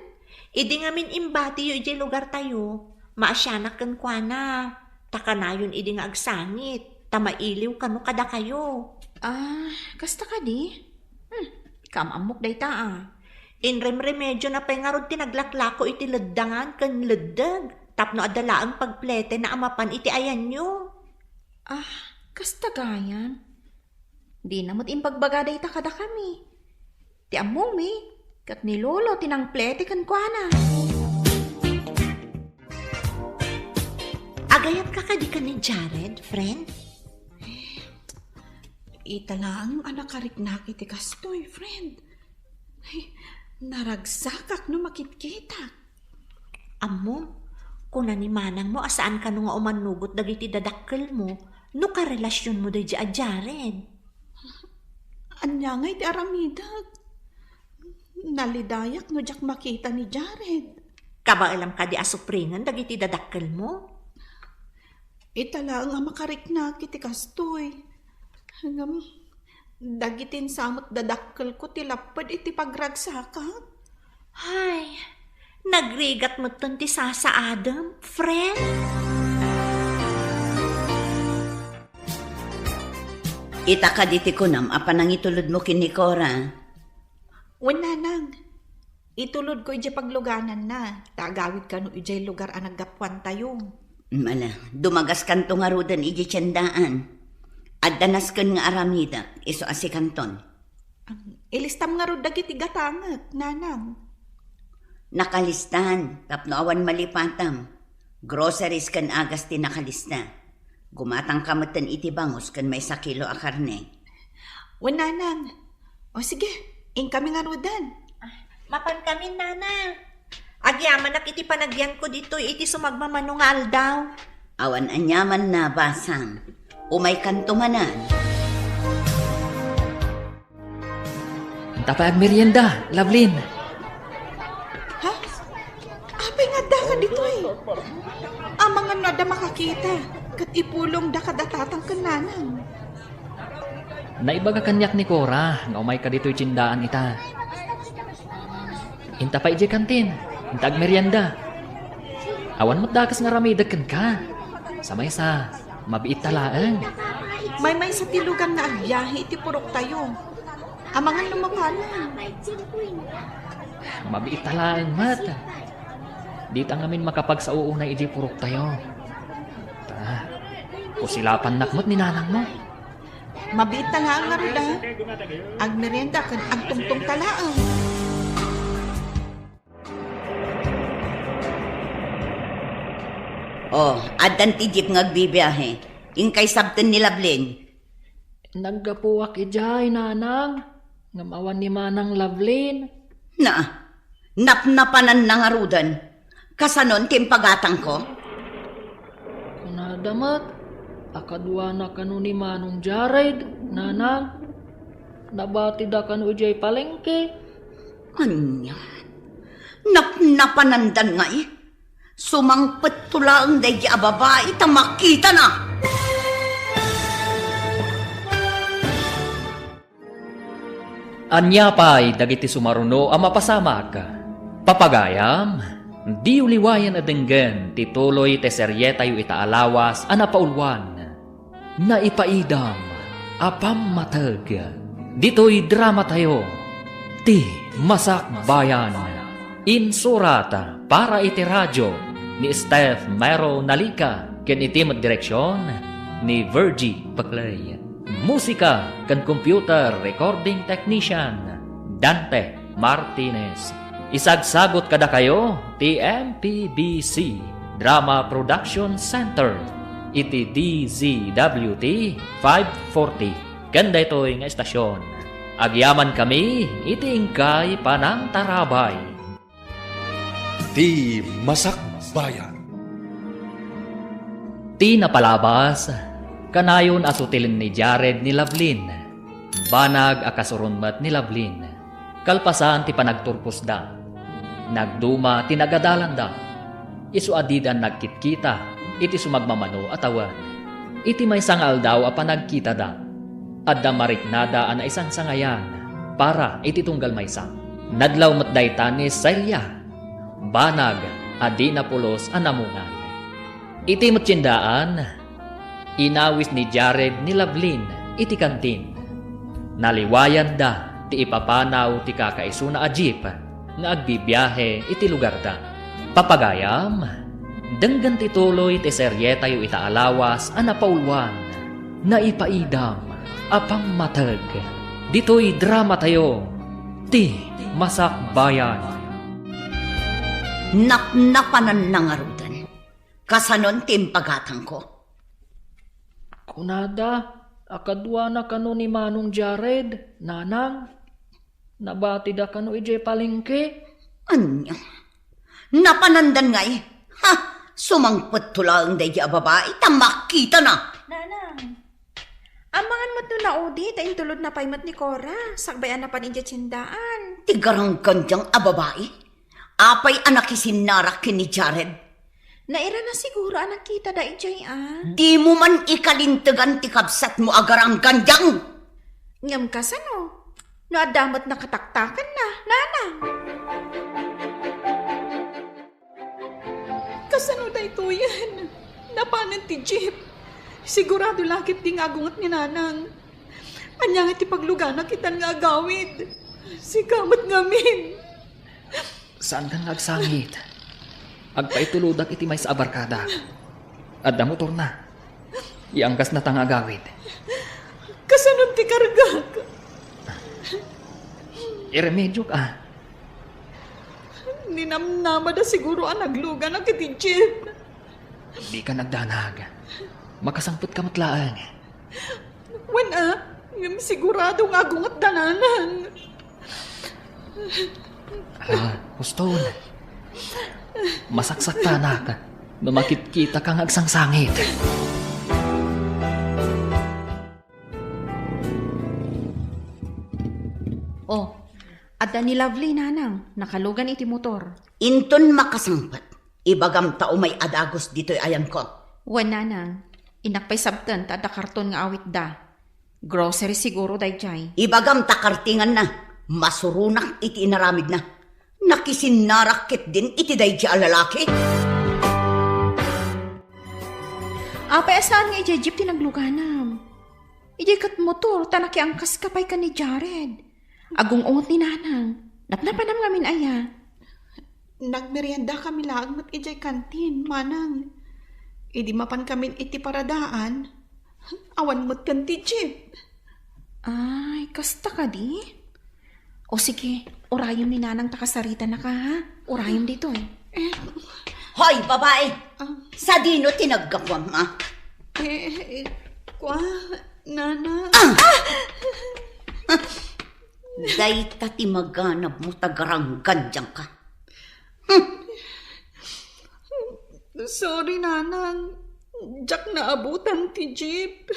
Idi nga min imbati yu iti lugar tayo, maasyanak kan kwa na, takanayon idi nga agsangit, tamailiw kano kada kayo. Kasta ka di? Kamamok day ta Inrem-remedyo na pa'y nga rod tinaglaklako iti leddangan kan leddag, tapno adalaang pagplete na amapan iti ayan nyo. Kasta gayan? Di namot impagbagaday ta kada kami. Ti among mi, kat ni Lolo tinangplete kan kwa na. Agayat ka kadi ka ni Jared, friend? Ita lang anak karik na kiti kastoy, friend. Ay, Naragsakak no makita. Amo, kung nanimanang mo, asaan ka no nga umanugot dagiti dadakkel mo, no karelasyon mo day a Jared. Anya nga iti aramidag. Nalidayak no jak makita ni Jared. Kabailam ka di asupringan dagiti dadakkel mo. Itala nga makariknak iti kastoy. Hangam, dagitin samot dadakkel ko tilapad iti pagragsakat. Hay, nagrigat mo ti Sasa Adam, friend. Ita ka diti kunam, apa nang itulod mo kini Cora? Wala nang. Itulod ko iti pagluganan na. Tagawid ka no iti lugar ang naggapuan tayo. Mala, dumagas kanto nga rudan iti tiyandaan. At danas kan nga aramida, iso asi kanton. Ilistam nga rod dagiti gatangak, nanang. Nakalistan, tapno awan malipatam. Groceries kan agas ti nakalista. Gumatang kamatan iti bangus kan may 1 kilo a karne. Wala nang. O sige, ing kami nga rodan. Mapan kami, nana. Agyaman nak iti panagyan ko dito, iti sumagmamano nga aldaw. Awan anyaman na basang. Umay kanto manan. Tapay agmerienda, Lovelyn. Ha? Apay nga da ka dito eh. Amangan na da makakita. Kat ipulong da kadatatang kananang. Naibaga kanyak ni Cora, nga umay ka dito'y tsindaan ita. Inta pa ije kantin, inta agmerienda. Awan mo't dakas nga ramidag kan ka. Samay sa, mabiit talaan. May sa tilugan na agyahe iti purok tayo. Amangan lumapala. Mabiit talaan, mat. Di ta ngamin makapagsauo na ije purok tayo. Ta, usilapan nakmot ni nanang mo. Mabiit talaan nga roda. Agmerienda kan agtungtong talaan. Oh, adan ti jeep ngagbibiyahe. Ingkay sabten ni Lovelyn. Naggapuwak ijay, nanang. Ngamawan ni manang Lovelyn. Na, napnapanan na nga rudan. Kasanon timpagatang ko? Kunadamat, akadwa na kanu ni manong Jared, nanang. Nabati da kanu ijay palengke. Anya, napnapanandan nga eh. Sumangpet tulaang dahi ababa, ita makita na. Anya pa'y dagiti sumaruno ang mapasamak. Papagayam, di uliwayan adenggan tituloy te serye tayo itaalawas anapaulwan. Naipaidam, apam matag. Dito'y drama tayo. Ti Masak Bayan. Insurata para iti radyo ni Steph Mero Nalika ken iti direksyon ni Virgie Paclay. Musika ken computer recording technician Dante Martinez. Isagsagot kada kayo ti MPBC Drama Production Center iti DZWT 540 ken daytoy nga estasyon. Agyaman kami iti ingkay panang tarabay. Di Masak Bayan. Ti napalabas, kanayon asutilin ni Jared ni Lovelyn. Banag akasurunmat ni Lovelyn. Kalpasan ti panagturpos da. Nagduma ti nagadalan da. Isu adidan nagkitkita, iti sumagmamano atawan. Iti may sangal daw a panagkita da. Adda mariknada ana isang sangayan para iti tunggal maysa. Nadlaw matdayta ni Celia. Banag adi na pulos anamungan. Iti matsyendaan, inawis ni Jared ni Lovelyn iti kantin. Naliwayan da ti ipapanaw ti kakaisuna a jeep nga agbibiyahe iti lugar da. Papagayam, denggan ti tuloy ti serye tayo itaalawas anapaulwan na ipaidam apang matag. Dito'y drama tayo ti Masak Bayan. Napnapanan na nga rudan. Kasanon timpagatang ko. Kunada, akadwa na kanu ni manong Jared, nanang. Nabati da ka no ijay palengke. Anya? Napanandan nga eh. Ha! Sumangpot tulang day babae. Tamakita na. Nanang, amangan mo to na odi, tayo tulod na paymat ni Cora. Sakbayan na pa ninja tsindaan. Tigarang kandyang babae. Apay anak isinarak ni Jared. Naira na siguro anak kita da ijay Di mo man ikalintagan ti kabsat mo agarang kandyang. Ngam ka sano? No adamot na kataktakan na, nanang. Kasano da ito yan? Napanan ti Jeep. Sigurado lakit di nga agungat ni nanang. Anya nga ti paglugana kita nga agawid. Sikamat ngamin. Saan kang nagsangit? Agpaituludak iti may sa abarkada. Adda motor na. Iangkas na tang agawid. Kasano ti kargag? Iremedyo ka. Ninamnama da siguro ang naglugan ang kiti Jeep. Di ka nagdanag. Makasangpot ka matlaang. Ngam sigurado nga agungat dananan. Gusto na. Masaksakta na ka. Makikita kang agsangsangit. Oh, adda ni Lovely, nanang. Nakalugan iti motor. Inton makasangpat. Ibagam tao may adagos dito'y ayan ko. Wan, nanang. Inakpay sabtan, tada karton nga awit da. Grocery siguro day jay. Ibagam takartingan na. Masurunak iti inaramid na. Nakisinarakit din iti day lalaki. Apay asaan nga ijay jeep tinagluganam. Ijay kat motor, tanaki angkas kapay ka ni Jared. Agung-ungot ni nanang. Napnapanam ngamin aya. Nagmerienda kami lang mat ijay kantin, manang. Idi mapan kami iti paradaan. Awan mo't kanti Jeep. Ay, kasta ka di? O sige, orayom ni nanang takasarita na ka ha. Orayom dito eh. Hoy, babae! Sa dino tinaggakwam, Nana. Day tati maganap mo tagarang gandyang ka. Sorry, nanang. Jack na abutan ti Jeep.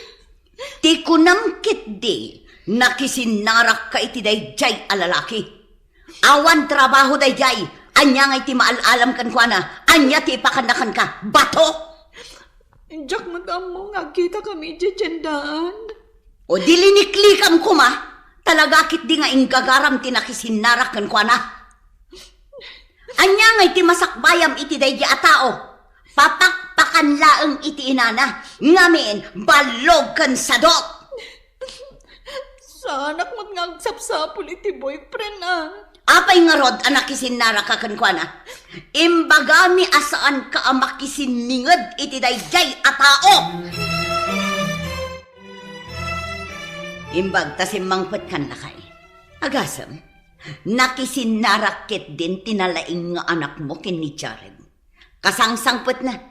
Ti kunamkit di, nakisinarak ka iti dayjay alalaki. Awan trabaho dayjay, anya nga iti maalalam kan kwa na, anya ti ipakanakan ka, bato! Jack, madam mo nga kita kami dyan. O diliniklikam ko ma, talaga kit di nga ingagaram ti nakisinarak kan kwa na. Anya nga iti masakbayam iti dayjay a tao, papakpakan laeng iti inana, ngamin balog kan sadot. Sa anak mo't nga agsapsapol iti boyfriend Apay nga rod anak isinara ka kankwana. Imbagami asaan ka amak isiningad iti dayjay a tao. Imbag tasimangpet kan na kay. Agasam, nakisinarakit din tinalaing nga anak mo kin ni Jared. Kasangsangpet na,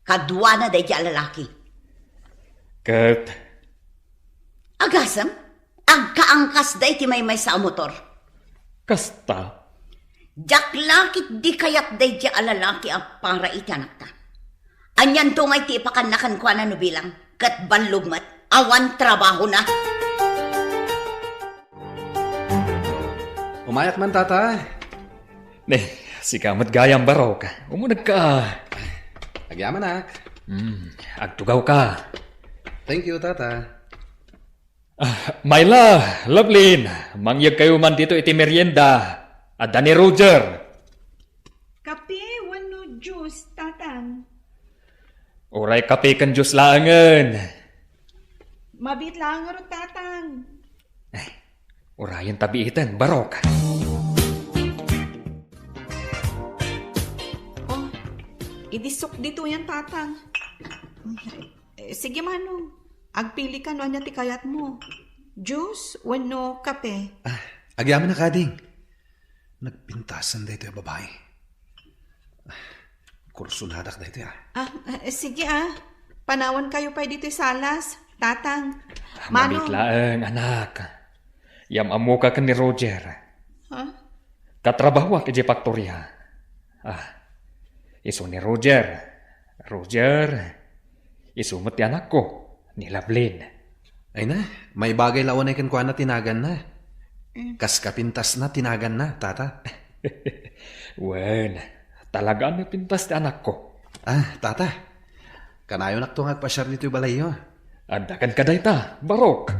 kadwa na dayjay lalaki. Kat. Agasam, agkaangkas day ti may sa motor. Kasta. Jaklakit di kayat day di alalaki ang para itanak ta. Anyan tungay ti ipakanakan kwa na nubilang, kat banlugmat, awan trabaho na. Umayat man, tata. Si kamat gayang barok. Umunag ka. Agyaman, nak. Agtugaw ka. Thank you, tata. Myla, Lovelyn, mangyag kayo man dito iti merienda. At ni Roger. Kape, wano juice, tatang. Oray kape kan Diyos laangan. Mabit lang nga ron, tatang. Orayan tabiitan, barok. Oh, idisok dito yan, tatang. Sige, manong. Agpili ka no anya ti kayat mo. Juice, wano kape. Agyaman na, kading. Nagpintasan dito yung babae. Kursunadak dito, Sige, Panawan kayo pa dito salas, tatang. Mabit laang, anak. Yamamo ka ni Roger. Ha? Katrabaho ka di faktorya. Iso ni Roger. Isumot ti anak ko, ni Lovelyn. Ay na, may bagay laon ay kankwa na tinagan na. Kas kapintas na tinagan na, tata. Wen, talaga may pintas ti anak ko. Tata, kanayon akto nga agpasyar nito yung balayo. Andakan ka dayta, Barok.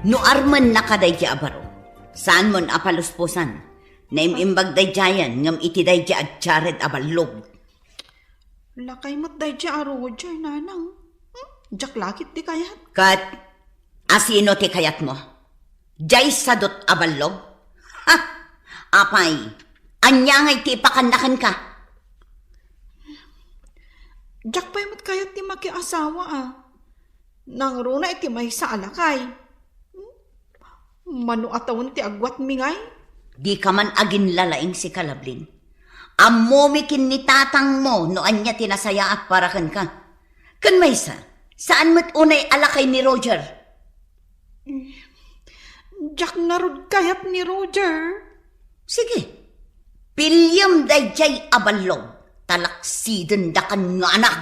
No arman na kaday di abaro. Saan mon apaluspusan? Naimimbag day jayan ngam iti day di at Jared abalog. Lakay mo't day di Roger, nanang. Jak lakit di kayat. Kat, asino ti kayat mo? Jay sadot abalog? Ha! Apay, anya ngay ti pakandakan ka. Jak pa'y mo't kayat ti makiasawa Nang runa iti may sa alakay. Mano atawon ti agwat mingay? Di ka man agin lalaing si Kalablin. Amomikin ni tatang mo no anya tinasaya at parakan ka. Kan maysa, saan mo't unay alakay ni Roger? Jak narod kayat ni Roger. Sige, pilyam day jay abalog, talaksiden da kan nga anak.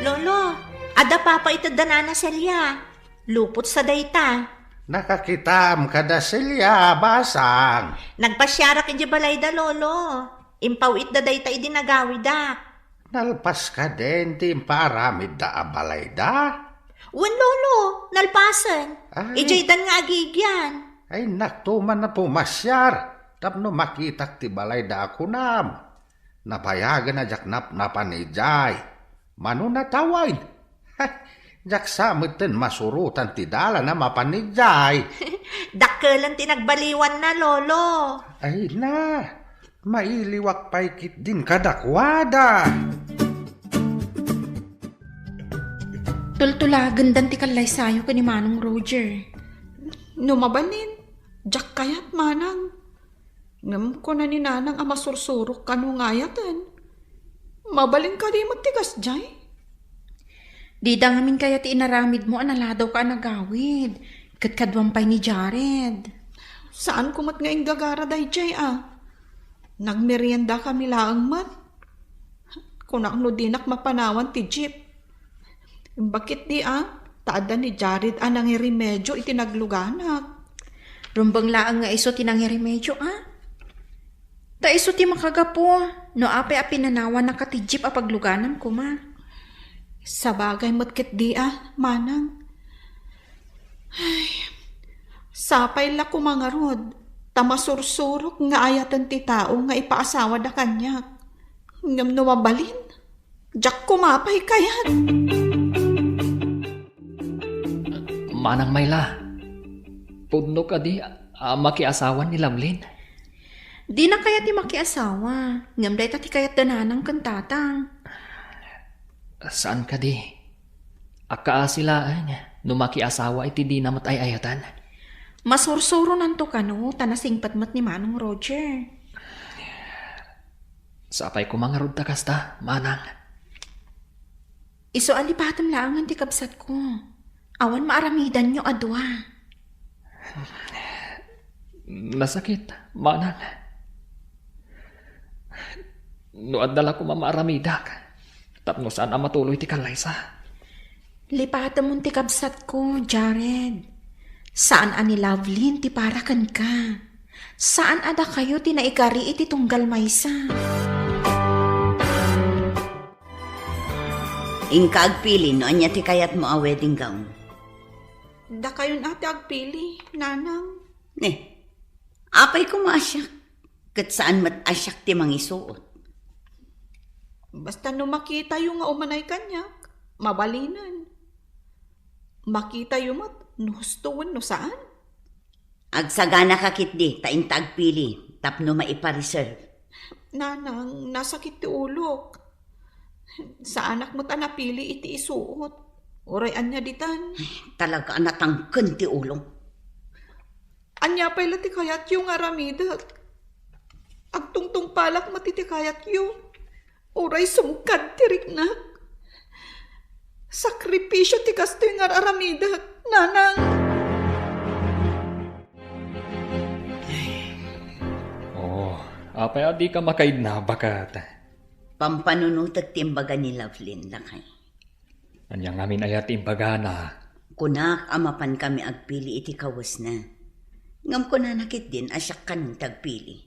Lolo, ada papa ito danana Celia. Lupot sa dayta. Nakakitam kada silya, basang. Nagpasyarak iti balay da, Lolo. Impaw it da dayta idinagawi da. Nalpas ka din, di paramid da abalay da. Wen, Lolo, nalpasan. Ay. Ijay dan nga agigyan. Ay naktuman na pumasyar. Tapno makitak ti balay da ako nam. Napayagan na jaknap na panijay. Mano natawid. Jak samiten masurutan ti dala na mapanijay. Dakkelan tinagbaliwan na, Lolo. Ay na, mailiwak paikit din kadakwada. Tultulagan dan ti kalay sayo ka ni Manong Roger. Numabanin, jak kayat manang. Ngam ko na ni nanang amasursurok kanu ngayatan. Mabalin ka di magtigas jay. Di da ngamin kaya ti inaramid mo analadaw ka nagawid. Katkadwampay ni Jared. Saan kumat nga yung gagara day jay Nagmerienda kami laang mat. Kunakno dinak mapanawan ti jeep. Bakit di taada ni Jared anang remedyo itinagluganak. Rumbang laang nga iso tinangiremedyo Ta iso ti makagapo, no apay pinanawan na katijip apagluganan ko ma. Sa bagay mo't di manang. Ay, sapay la kumangarod, tamasursurok nga ayatan ti tao nga ipaasawa da kanyak. Ngam nuwabalin, jak kumapay kayat. Manang Mayla, pudno ka di makiasawan ni Lovelyn. Di na kaya ti makiasawa. Ngam day ti kayat dananang kantatang. Saan ka di? Akaasilaan, no makiasawa iti di namat ay ayatan. Masursuro nanto ka no, tanasingpatmat ni Manong Roger. Sapay ko mga rod kasta, manang. Iso alipatam laangan ti kabsat ko. Awan maaramidan nyo adwa. Nasakit, manang. No adala ko mamaaramidak. Tapno saan ang matuloy ti kalaysa. Lipatam mo ti kabsat ko, Jared. Saan ani Lovelyn ti parakan ka? Saan ada kayo ti naikari iti tunggal maysa? Ingka agpili no anya ti kayat mo a wedding gown. Da kayon ate agpili, nanang. Apay ko maasyak. Kat saan mat asyak ti mangisuot. Basta no makita yung nga umanay kanyak, mabalinan. Makita yung mat, no hustuan no saan? Agsagana kakit di, tainta agpili, tapno maipa-reserve. Nanang, nasakit ti ulok. Sa anak mo't anapili iti isuot. Oray anya ditan. Talaga natangken ti ulong. Anya pala ti kayat yung aramidak. Agtungtung palak mati ti kayat yung. Oray sumukad ti riknak. Sakripisyo ti kastoy nga aramida, nanang. Apay di ka makaid na bakat. Pampanunutag timbaga ni Lovelyn lakay. Anyang amin ayat imbaga na. Kunak amapan kami agpili iti kawas na. Ngam ko na nakit din asyak kanong tagpili.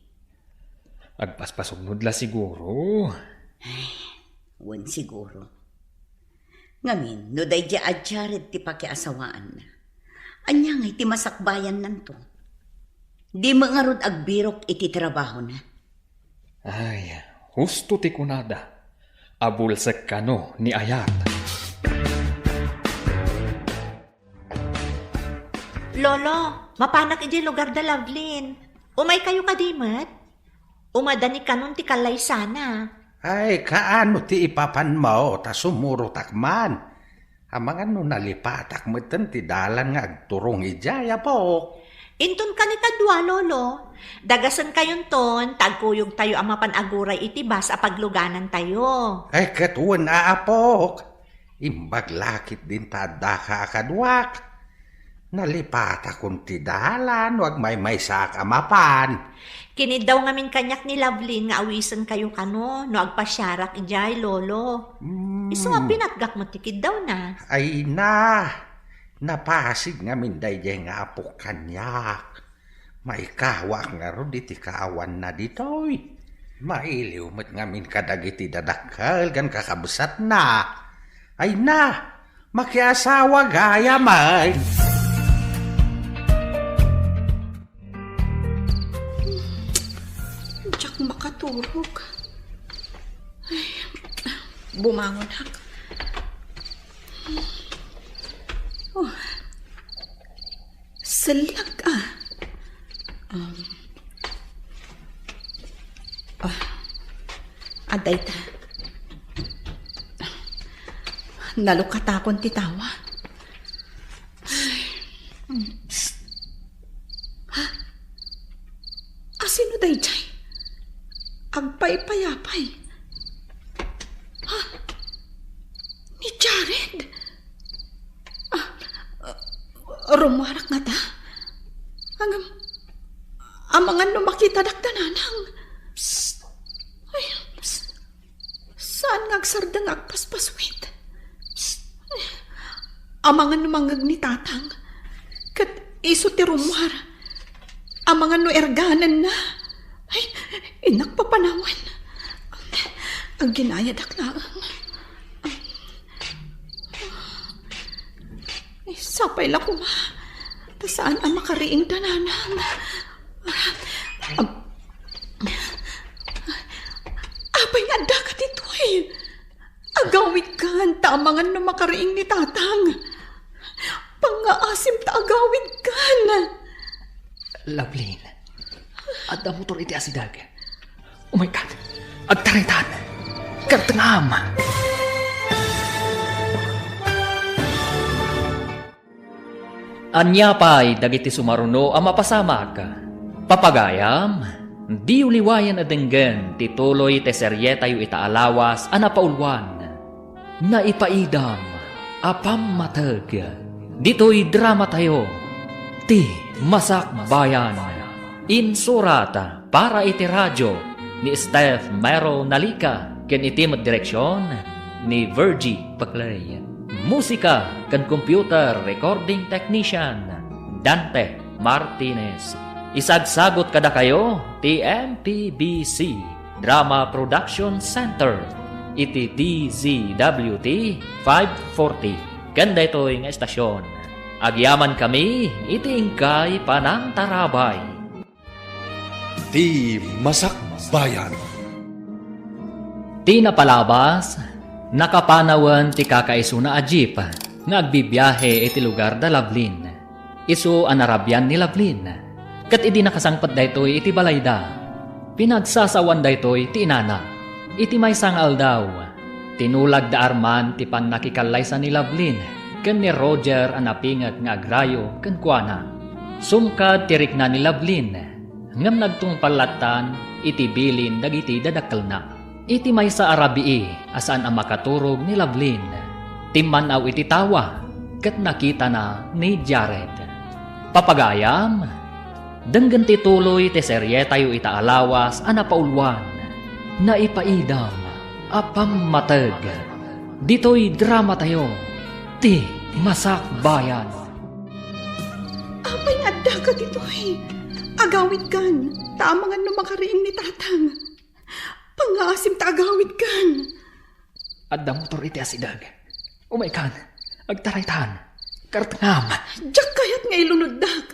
Agpaspasugnod la siguro. Wan siguro. Ngamin, no day di adyared ti pakiasawaan na. Anya ngay ti masakbayan nanto. Di mangarod agbirok iti trabaho na. Ay, husto ti kunada. Abulsek kano ni ayat. Lolo, mapanak iti lugar da Lovelyn. Umay kayo kadimat? Umadani kanon ti kalay sana. Ay, kaano ti ipapan mo, ta sumuro takman. Amang ano nalipatak mo ti dalan nga agturong ijaya po. Inton ka ni kadwa, Lolo. Dagasan kayon ton, tagkuyog tayo ang mapanaguray iti bas a pagluganan tayo. Ay, katuan aapok. Imbaglakit din tada ka akadwak. Nalipatak kung ti dalan, wag may sak amapan. Kinid daw ngamin kanyak ni Lovelyn nga awisan kayo kano, no agpasyarak ijay, Lolo. Iso nga pinatgak mo tikid daw na. Ay na, napasig nga minday nga apok kanyak. Maikawak nga ro di ti kaawan na ditoy. Mailiw mo't ngamin kadagiti dadakal gan kakabsat na. Ay na, makiasawa gaya may. Diyak makaturog. Ay, bumangon hak. Oh. Salag aday ta. Nalukatakon ti tawa. Asino day jay? Agpay-payapay. Ni Jared? Rumarak nga ta? Amangan no makita dakdananang. Ay, saan nga agsardang agpaspaswit? Amangan no mangag ni tatang. Kat iso ti rumwar. Amangan no erganan na. Ay, inakpapanawan. Ang ginaya daklaan. Ay, sapay la kuma. Ta saan ang makariing dananang? Apay nga dagat ito eh. Agawid kan, tamangan na makariing ni tatang. Pangaasim ta agawid kan. Lovelyn, adda motor iti asidag. Oh my God, agtaritan. Kartangam. Anya pa'y dagiti sumaruno ang mapasamak. Papagayam, di uliwayan adenggen tituloy te serye tayo itaalawas anapaulwan. Naipaidam, apam matag. Dito'y drama tayo. Ti Masak Bayan. Insurata para iti radyo ni Steph Mero Nalika ken itim direksyon ni Virgie Paclay. Musika kan computer recording technician Dante Martinez. Isagsagot kada kayo ti MPBC Drama Production Center iti DZWT 540. Ganda ito'y nga estasyon. Agyaman kami iti ingkay panantarabay. Di Masak Bayan. Ti napalabas, nakapanawan ti kakaiso na ajip nga agbibiyahe iti lugar da Lovelyn. Isu anarabyan ni Lovelyn. Kat idi nakasangpat daytoy iti balayda. Pinagsasawan daytoy ti inana. Iti may sangal daw. Tinulag da arman ti pannakikallaysa ni Lovelyn ken ni Roger anapingag nga agrayo ken kuana. Sumkad tirik na ni Lovelyn ngem nagtungpalatan iti bilin dagiti dadakkel na. Iti may sa arabii asaan ang makaturog ni Lovelyn. Timanaw iti tawa, kat nakita na ni Jared. Papagayam, denggan ti tuloy ti serye tayo itaalawas anapaulwan, na ipaidam, apam matag. Dito'y drama tayo, ti Masak Bayan. Apay adda ka ditoy. Agawid kan. Tamangan no makariing ni tatang. Pangasim ta agawid kan. Adda motor iti asidag. Umay kan, agtaraytan, kartangam. Diyak kayat nga ilunoddak.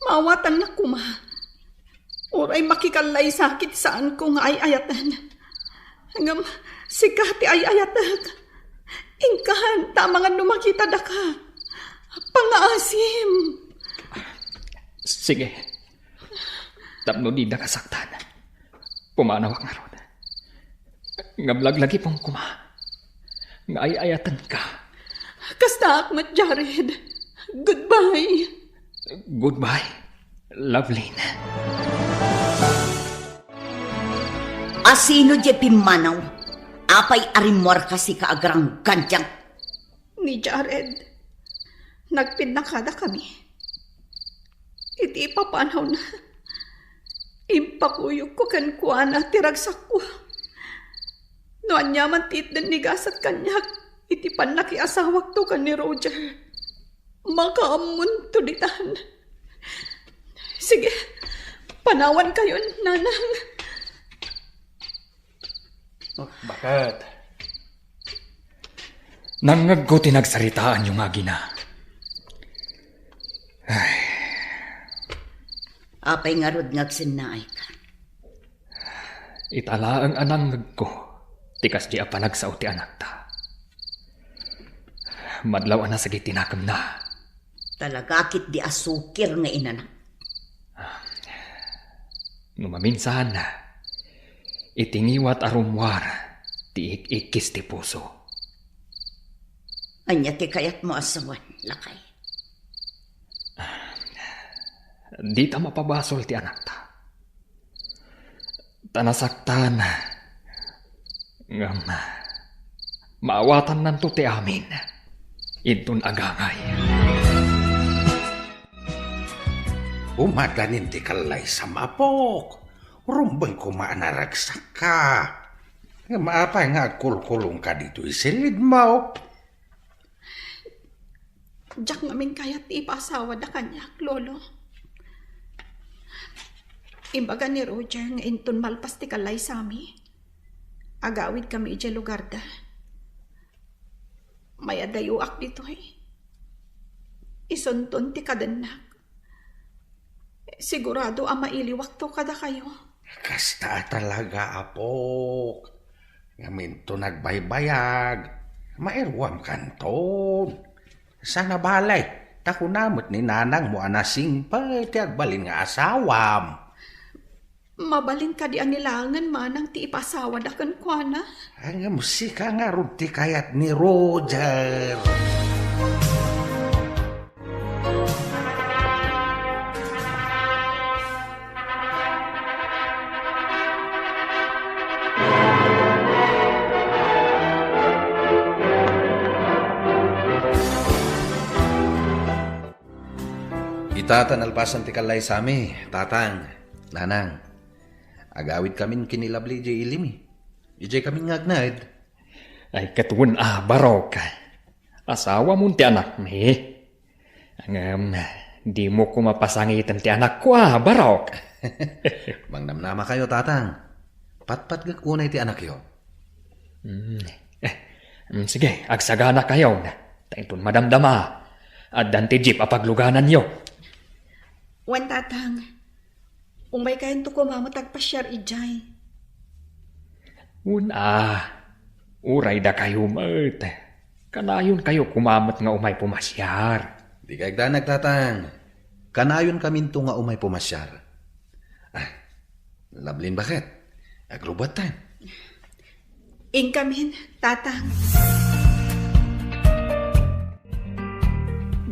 Mawatan na kuma. Oray makikalay sakit saan ko nga ay ayatan. Hanggang sikati ay ayatak. Ingkahan, tamangan no makita da ka. Pangaasim. Sige. Tapno di da kasaktan. Pumanawak nga ron. Ngablaglagi pong kuma. Ngaayayatan ka. Kasta akmat, Jared. Goodbye. Goodbye, Lovelyn. Asino di pimanaw? Apay arimor kasi kaagrang gandyang. Ni Jared, nagpinakada kami. Iti papanaw na. Impakuyok ko kan kuana tiragsak ko. Noan niya man titdan ni gasat kanyak. Iti panlaki asawak to kan ni Roger. Makaamun to ditan. Sige, panawan kayo, nanang. Bakit? Nangag ko tinagsaritaan yung agina. Ay. Apay nga rod ngagsinnaay ka. Itala ang anangag ko. Tikas di apanagsaw ti anak ta. Madlaw na sa gitinakam na. Talaga kit di asukir nga inanak. Numaminsan na. Itingiwat arumwar, ti ikis ti puso. Anya ti kayat mo asawan, lakay. Di ta mapabasol ti anak ta. Tanasaktan. Ngam, maawatan nanto ti amin. Intun agangay. Umadanin ti kalay sa mapok. Rumboy ko maanaragsak ka. Maapay nga kulkulong ka dito isilid mo. Diyak ngamin kayat ipasawa da kanyak, lolo. Imbaga ni Roger nga inton malpas ti kalay sami. Agawid kami iti lugar da. May adayuak dito Isunton ti kadanak. Sigurado ang mailiwak to kada kayo. Kasta talaga, apok. Ngamin to nagbaybayag. Mairwam kanton. Sana balay. Takunamot ni nanang mo anasing pa ti agbalin nga asawam. Mabalin ka di anilangan manang ti ipasawa da kan kuana. Ang musika nga ruti kayat ni Roger. Itatan alpasan ti kalay sami, tatang, nanang. Agawid kamin kinilabli jay ilimi. Ijay kamin ngagnad. Ay katuon barok. Asawa mo ti anak mi. Ang di mo ko mapasangitan ti anak ko barok. Mangnamnama kayo, tatang. Patpat gakunay ti anak yo. Sige, agsagana kayo. Taintun madamdama. At danti jeep apagluganan yo. Wan tatang, umay kayo to kumamatag pasyar ijay. Uray da kayo mat. Kanayon kayo kumamat nga umay pumasyar. Di kay danag, tatang. Kanayon kamin to nga umay pumasyar. Lablin bakit? Aglubat tan. Ingkamin, tatang.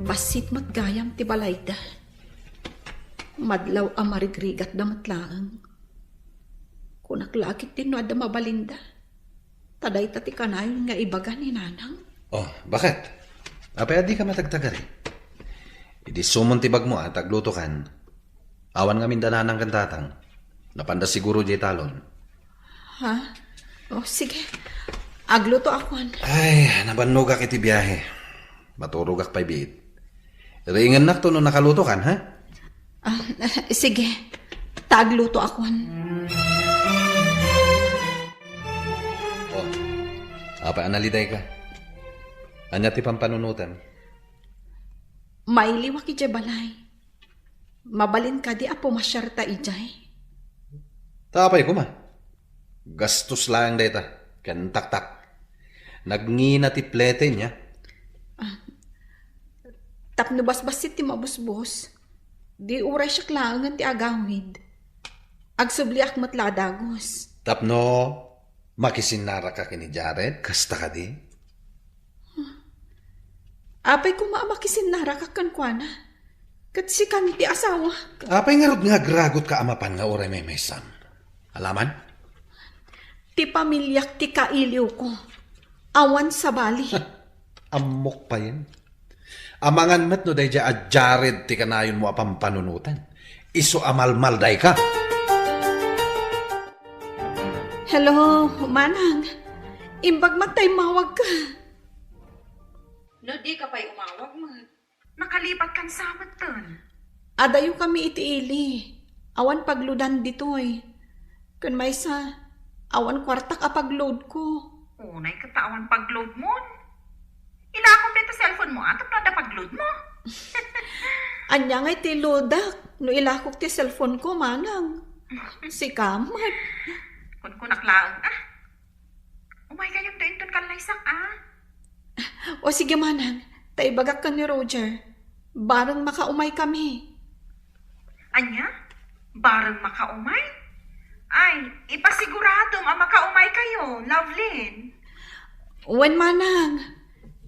Basit matgayam ti balayda. Madlaw ang marigrigat da matlaang. Kunaklakit din no da mabalinda. Taday tati kanayon nga ibaga ni nanang. Oh, bakit? Apay di ka matagtagari. Idi sumon tibag mo at agluto kan. Awan nga mindananang kantatang. Napanda siguro di talon. Ha? Oh, sige. Agluto ako. Ay, nabanugak iti biyahe. Maturugak pa'y biit. Ringan na to no nakaluto kan, ha? Sige. Taagluto ako. Oh, apa analiday ka? Anya ti pampanunutan? Mailiwak ijay balay. Mabalin ka di apo masyarta ijay. Tapay ko ma. Gastos lang data. Kantak-tak. Nagngina ti plete niya. Tapno basbasit ti mabusbos. Di uray siya klangan ti agawid. Agsubli akmat ladagos. Tapno, makisinara ka kini Jared? Kasta ka di? Apay ko maamakisin narakakan kwa na. Kat si kan ti asawa. Apay nga rod nga gragot ka amapan nga oray may sam. Alaman? Ti pamilyak ti kailiw ko. Awan sa bali. Amok pa yan. Amangan met no day a Jared ti kanayon mo apang panunutan. Iso amalmal day ka. Hello, manang. Imbag matay mawag ka. No, di ka pa'y umawag mo. Nakalipat kan samat ton. Adayo kami itiili. Awan pagludan ditoy. Kun may sa, awan kwartak apagload ko. Unay katawan pag-load mo. Ilakong dito cellphone mo, atap na pag-load mo. Anya nga iti lodak. No ilakok ti cellphone ko, manang. Si kamat. Kung kunaklaan, umay kayong doon ton kalaysak, O sige, manang. Taibagak ka ni Roger. Barang makaumay kami. Anya? Barang makaumay? Ay, ipasigurado makaumay kayo, Lovelyn. Wen manang.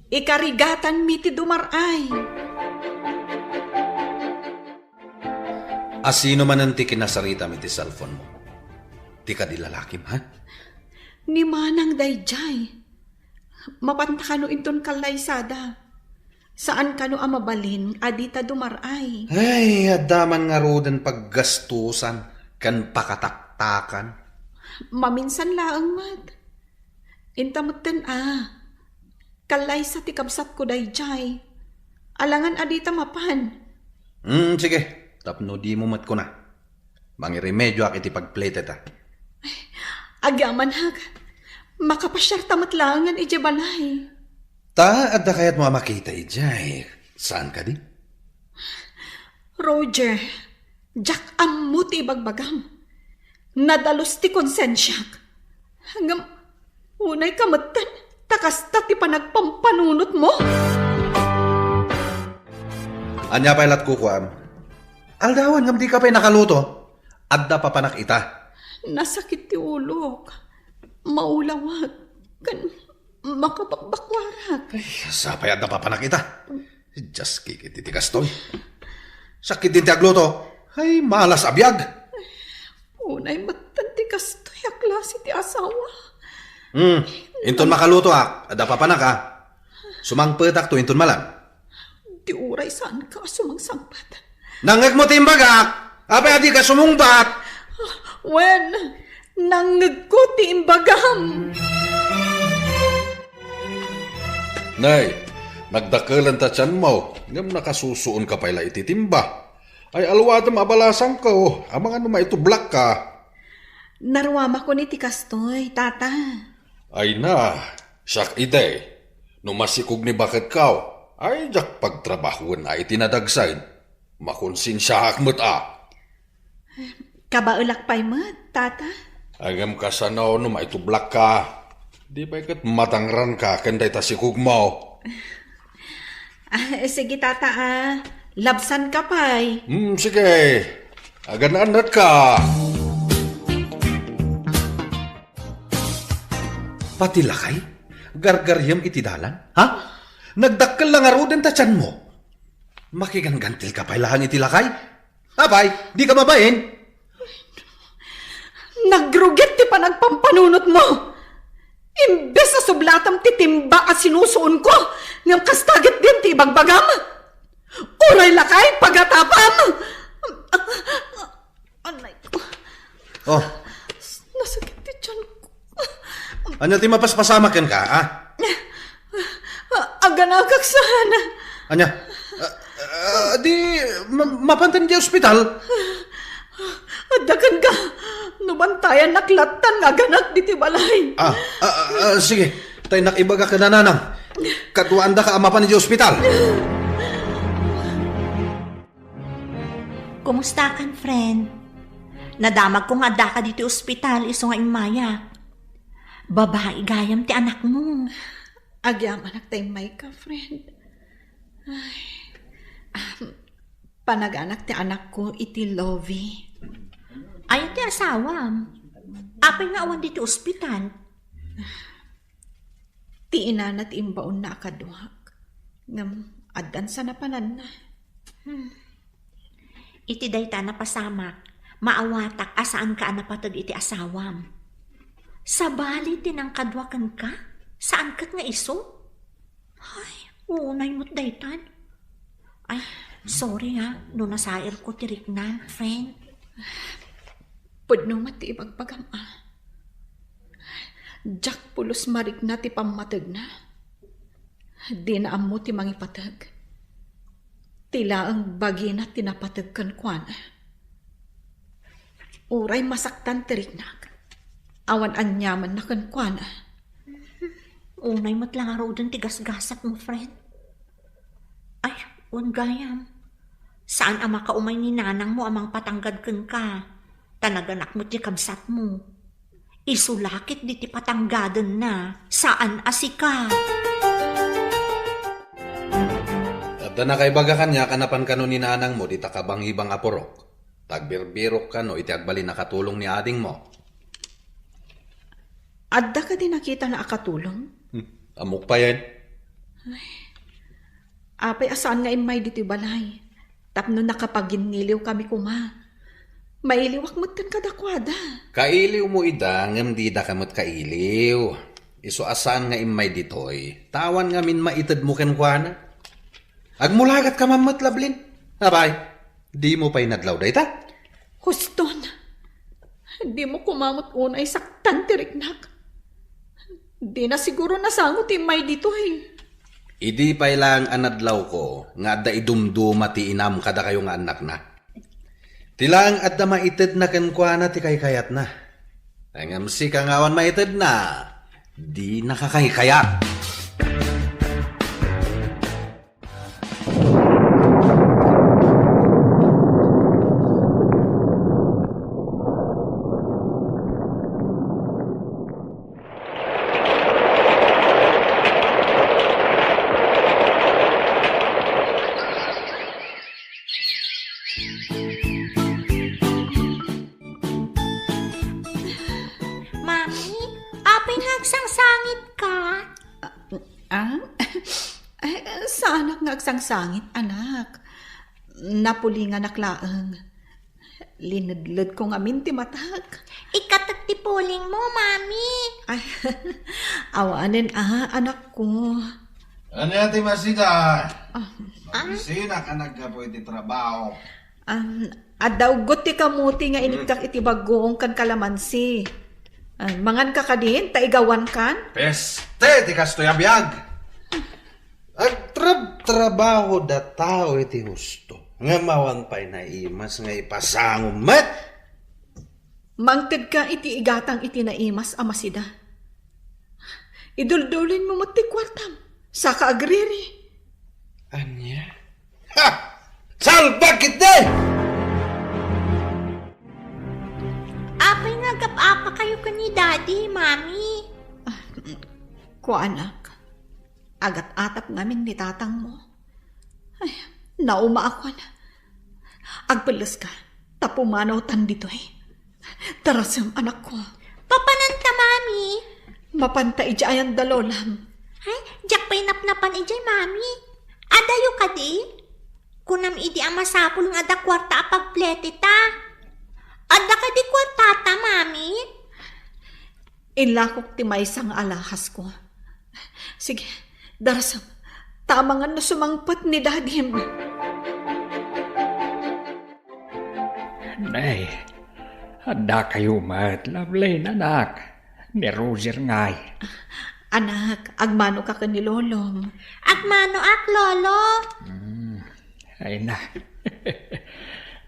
Ikarigatan mi ti dumaray. Asino man ang ti kinasarita mi ti cellphone mo? Ti ka di lalakim, ha? Ni manang dayjay. Mapanta ka no inton kalaysada. Saan ka no amabalin, adita dumaray. Ay, adaman nga roden paggastusan, kan pakataktakan. Maminsan laang mat. Intamutan kalaysa ti kabsat ko dayjay. Alangan adita mapan. Sige, tapno di mo mat ko na. Mangiremedyo ak iti pagplete ta. Agyaman hag. Makapasyar tamat langan ije balay. Ta, adda kayat mo makita ijay. Saan ka di? Roger, Jack amuti bagbagam. Nadalos ti konsensyak. Hanggang unay kamatan, takasta ti panagpampanunot mo. Anya pa ilat kukuam. Aldawan ngam di ka pa'y nakaluto. Adda pa panakita. Nasakit ti ulok. Maulawag. Kan makapakbakwarak. Ay, sapay adda pa panakita. Just kikit iti kastoy. Sakit din ti agluto. Ay, malas abiyag. Unay matan ti kastoy aklase ti asawa. Inton makaluto adda pa panak Sumangpetak to inton malam. Di uray saan ka sumangsangpat. Nangag mo timbag apay adi ka sumungbat. Wen, nangag ko ti imbagam. Nay, nagdakalan ta tiyan mo. Ngam nakasusuon ka pala ititimba. Ay alwadam abalasang ko. Amang ano maitublak ka. Narwama ko ni ti kastoy, tata. Ay na, siyak ide. Numasikog ni bakit kaw. Ay jak pagtrabahuan ay tinadagsain. Makonsinsya akmat Kabaulak pa'y mat, tata. Agam ka sanaw no maitublak ka. Di ba ikat matangran ka kanday tasikog mo. Sige, tata labsan ka pa'y. Sige. Agan-anat ka. Pati lakay? Gargaryam iti dalan? Ha? Nagdakkel lang aroden ta tiyan mo. Makiganggantil ka pa'y lahang iti lakay? Abay, di ka mabain. Nagrugit ti panagpampanunot mo. Imbes sa sublatam titimba at sinusuon ko, ngam kastaget din ti ibagbagam. Uray lakay pagatapam. Anay ko. Oh, Nasakit ti tiyan ko. ano ti mapaspasamakan ka, ha? Aganagak sana. Anya? Di, mapantan di ospital. Adagan ka. Nubantayan naklatan nga ganak di ti balay. Sige. Tay nakibaga ka na nanang. Katuanda ka amapan di ospital. Kumusta kan, friend? Nadamag ko nga da ka dito ospital, iso nga imaya. Babae gayam ti anak mo. Agyam anak tay may ka, friend. Panaganak ti anak ko iti Lovie. Ayaw ti asawam. Apay nga awan dito ospital. Ti ina ti imbaon na akaduhak. Ngam adan sa napanan na. Iti dayta na pasamak. Maawatak asaan ka napatag iti asawam. Sabali tinang kadwakan ka? Saan kat nga iso? Ay, unay mo't daytan. Ay, sorry ha. No nasair ko tirik na, friend. Pudno mati ibagpagam Jack pulos marik na ti pamatag na. Di na amo ti mangipatag. Tila ang bagi na tinapatag kan kuana. Uray masaktan tirik na. Awan anyaman na kan kuana. Unay mo't lang araw dun tigas-gasak mo, friend. Ay, gayam. Saan ama ka umay ni nanang mo amang patanggad kan ka? Tanaganak mo ti kabsat mo. Isulakit di ti patanggadan na. Saan asika? At na kaibaga kanya, kanapan ka no ni nanang mo, di takabang ibang aporok. Tagbirbirok ka no, iti agbali nakatulong ni ading mo. Adda ka din nakita na akatulong? Amok pa yan. Apay asaan nga imay dito balay. Tapno nakapaginiliw kami kuma. Mailiwak mo't kan kadakwada. Kailiw mo idang, di da kamot kailiw. Iso asaan nga imay ditoy. Tawan nga min maitad mo ken kuana. Agmulagat ka mamat lablin. Abay, di mo pa'y nadlaw dayta? Huston, di mo kumamot unay saktan tiriknak. Di na siguro nasangot imay dito eh. Idi pa'y lang anadlaw ko, nga da idumduma ti inam kada kayo nga anak na. Tilang at da maitid na kankwana ti kayat na. Ang si kangawan maitid na, di nakakayat. Mami, apay nagsangsangit ka? Sa anak nga agsangsangit, anak. Napulingan naklaang. Linadlad ko nga minti matag. Ikatagtipuling mo, Mami. Ay, awanin anak ko. Ano yati masika? Magisina ka nagkapo iti trabaho. Adawgot ti kamuti nga inigdak iti bagoong kan kalamansi. Mangan ka din, taigawan kan? Peste, ti kastoy abiyag. Agtrabaho da tao iti husto. Nga mawan pa'y naimas nga ipasangom met. Mangted ka iti igatang iti naimas amasida. Iduldulin mo ti kwartam. Saka agriri. Anya? Ha! Salbakit de! Apay nagap-apa kayo ka ni Daddy, Mami. Ko anak, agat-atap ngamin ni tatang mo. Ay, nauma ako na. Agpalas ka, tapumanaw tan dito eh. Tarasam anak ko. Papananta, Mami. Mapanta ijay ang dalolam. Ay, jak pa'y napnapan ijay, Mami. Adayo ka di? Kunam idi ang masapul nga da kwarta apagplete ta. Ada ka di kwartata, Mami? Inlakok ti may sang alahas ko. Sige, darasam. Tamangan na sumangpat ni Dadim. Nay, handa kayo Loveline, anak. Ni Roger ngay. Anak, agmano ka ni Lolong. Agmano ak, lolo. Ay na.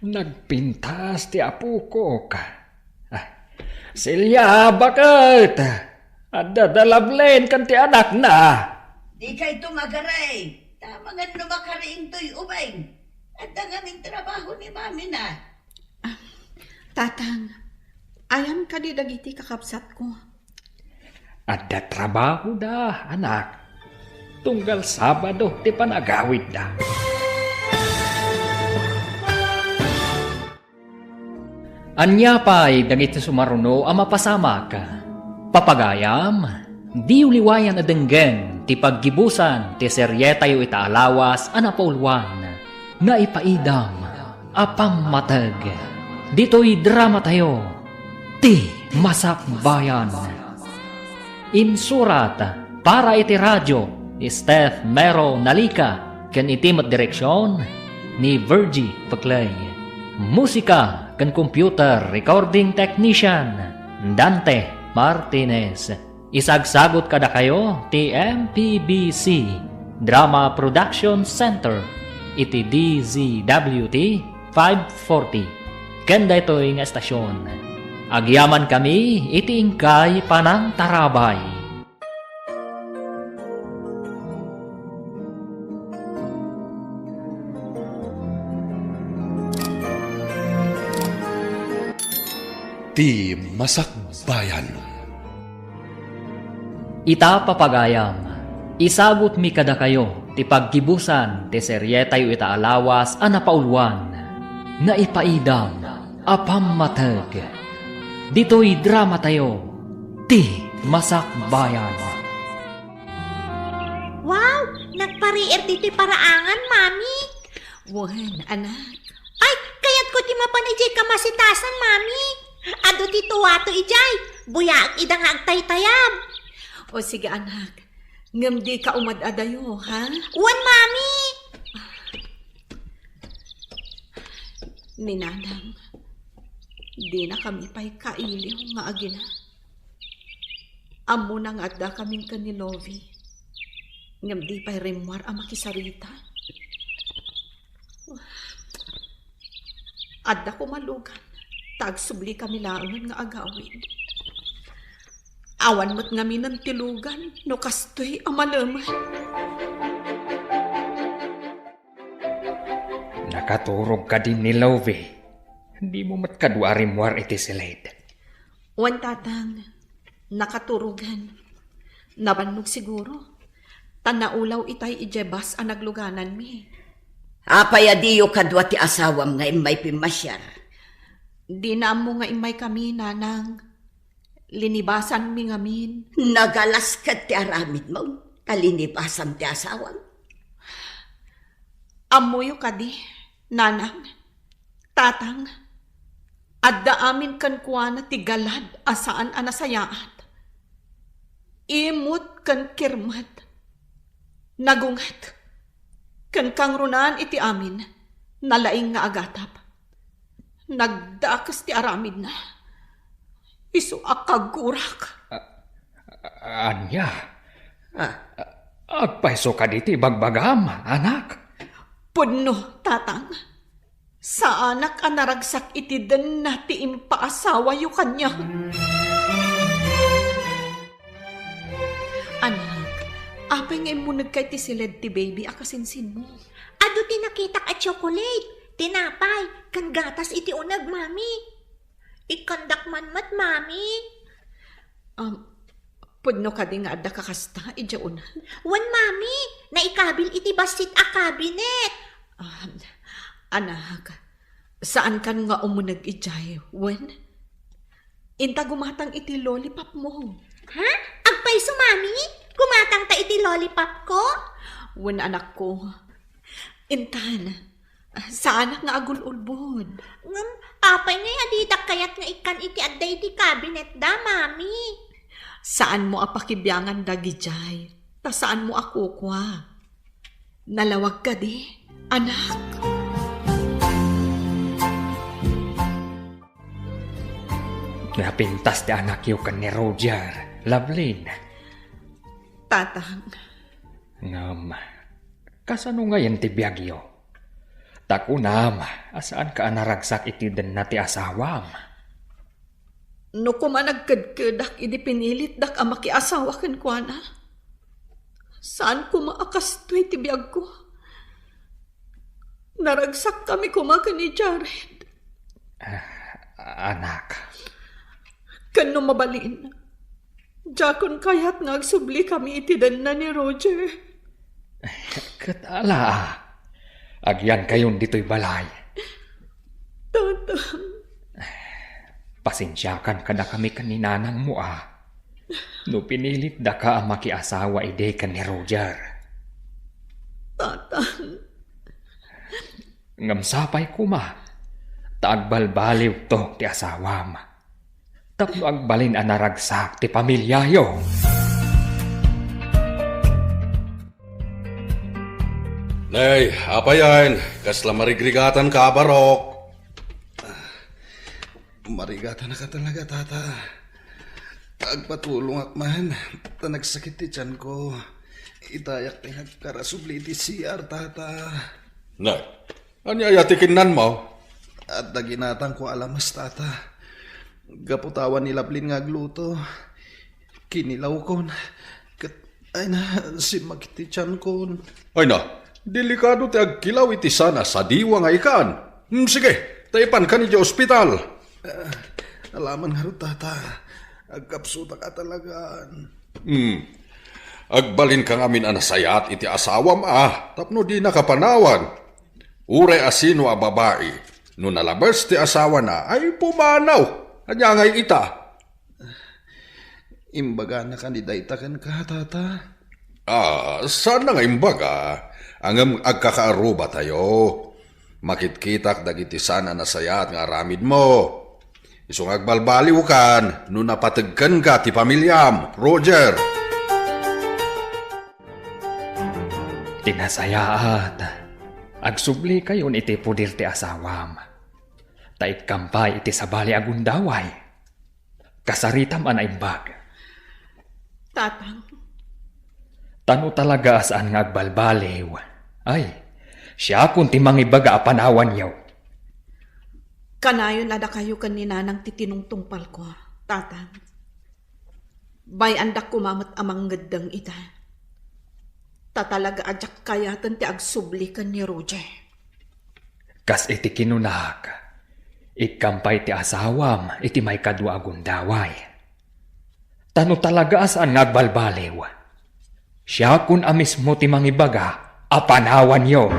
Nagpintas ti apo ko ka. Silya, bakit? Adda Loveline kan ti anak na. Di kay tumagaray. Tamangan no makariing to'y ubay. At ang aming trabaho ni mami na. Tatang, ayam ka di dagiti kakapsat ko. Adda trabaho da, anak. Tunggal Sabado ti panagawid da. Anya pa'y dagiti sumaruno ang mapasama ka. Papagayam, di uliwayan na denggen ti paggibusan ti seryeta yu itaalawas anapaulwan na ipaidam apam matag. Dito'y drama tayo ti Masakbayan. Insurat para iti radyo ni Steph Mero Nalika ken itimat direksyon ni Virgie Paclay. Musika ken computer recording technician Dante Martinez. Isagsagot kada kayo ti MPBC Drama Production Center iti DZWT 540. Kenda ito'y nga estasyon. Agyaman kami iti ingkay panang tarabay. Ti Masakbayan. Ita papagayam, isagot mi kada kayo ti paggibusan ti seryeta yu itaalawas anapaulwan na ipaidam apam matag. Dito'y drama tayo ti Masakbayan. Wow, nagpariir diti paraangan, mami. Wan, anak. Ay, kayat ko ti mapanijay kamasitasan, mami. Ado ti tuwato ijay, buyaag idang agtay-tayab. O sige, anak. Ngam di ka umadadayo, ha? Wan, mami. Ninanang, di na kami pa'y kailiw nga agina. Amo nang adda kaming kanilovi. Ngam di pa'y rimwar ang makisarita. Adda ko malugan. Tagsubli kami laangan nga agawin. Awan mo't ngami ng tilugan, no kastoy amalaman. Nakaturog ka din ni Lovey. Hindi mo matkadwari muar iti silid. Wan tatang, nakaturugan. Nabannog siguro. Tanaulaw itay ijebas ang nagluganan mi. Apay adiyo kadwa ti asawam nga imay pimasyar. Di na mo nga imay kami, nanang. Linibasan mi ngamin. Nagalas kat ti aramid mo. Kalinibasan ti asawam. Amoyo kadi, nanang, tatang, adda amin kan kuwana ti galad asaan anasayaat. Imut kan kirmat, nagungat, kan kangrunan iti amin, nalaing nga agatap. Nagdakas ti aramid na, isu akagurak. Anya? Agpaiso ka diti bagbagam, anak. Puno, tatang. Sa anak ang naragsak iti den na ti impaasawa yu kanya. Anak, apay nga imunag kay ti silid ti baby akasinsin mo. Ado ti nakitak at chocolate, tinapay, kan gatas iti unag, mami. Ikandak man mat, mami. Pudno ka di nga adda kakasta, idya una. Wan, mami, naikabil iti basit a cabinet. Anak, saan kan nga umunag ijay, wen? Inta gumatang iti lollipop mo. Ha? Agpaiso, mami? Gumatang ta iti lollipop ko? Wen, anak ko. Intan, saan nga agululbod? Apay nga yadidak kayat nga ikan iti adda iti cabinet da, mami. Saan mo apakibyangan dagi jay? Ta saan mo ako kwa? Nalawag ka di, anak. Napintas ti anak yu kan ni Roger, Lovelyn. Tatang, Ngam, kasano ngayon ti biyagyo? Takunam, asaan ka anaragsak iti den na ti asawam? no kumanagkadkadak idi pinilit dak ang makiasawa kan kwa na. Saan ko maakastoy ti biyag ko? Naragsak kami kumakan ni Jared. Anak, Kano mabalin. Jakon kayat ngagsubli kami itidan na ni Roger. katala. Agyan kayon dito'y balay. Tatang, Pasensyakan kada kami kaninanang mo No pinilit da ka ang makiasawa ide kan ni Roger. tatang, Ngamsapay kuma. Taagbalbaliw to ti asawam. Tapno agbalin anaragsak ti pamilyayo. Nay, apa yan? Kasla marigrigatan ka, Barok. Marigatan na ka talaga, tata. Agpatulong akman. Nagsakit ti tiyan ko. Itayak ti nagkarasubli ti CR, tata. Nay, anyayatikin nan mo? At naginatang ko alamas, tata. Gaputawan ni Lablin nga gluto. Kinilaw kon. Ay na, si makiti tiyan kon. Ay na, delikado ti agkilaw iti sana sa diwa nga ikaan. Sige, taipan ka ni di ospital. Alaman nga ro, tata. Agkapsuta ka talagaan. Agbalin ka ngamin anasayat iti asawam tapno di nakapanawan. Uray asino a babae, no nalabas ti asawa na ay pumanaw. Anya ngay ita. Imbaga na kandidaita kan ka, tata. Saan na nga imbaga? Ang agkakaaruba tayo. Makitkitak dagiti sana nasayat nga aramid mo. Isong agbalbaliw kan, no napatagkan ka ti pamilyam, Roger. Tinasayaat. Agsubli kayon iti pudir ti asawam. Tait kampay iti sabali agundaway. Kasaritam anaimbag. Tatang, Tano talaga saan nga agbalbaliw. Ay, siya kun ti mangibaga apanawan yaw. kanayon ada kayo kanina ng titinungtungpal ko, tatang. Bay andak kumamat amang gadang ita. Tatalaga adyak kayatan ti agsubli kan ni Roger. Kas iti kinunak. Ikampay ti asawam iti may kadwa agundaway. Tano talaga saan nga agbalbaliw. Siya kun amismo ti mangibaga apanawan yon.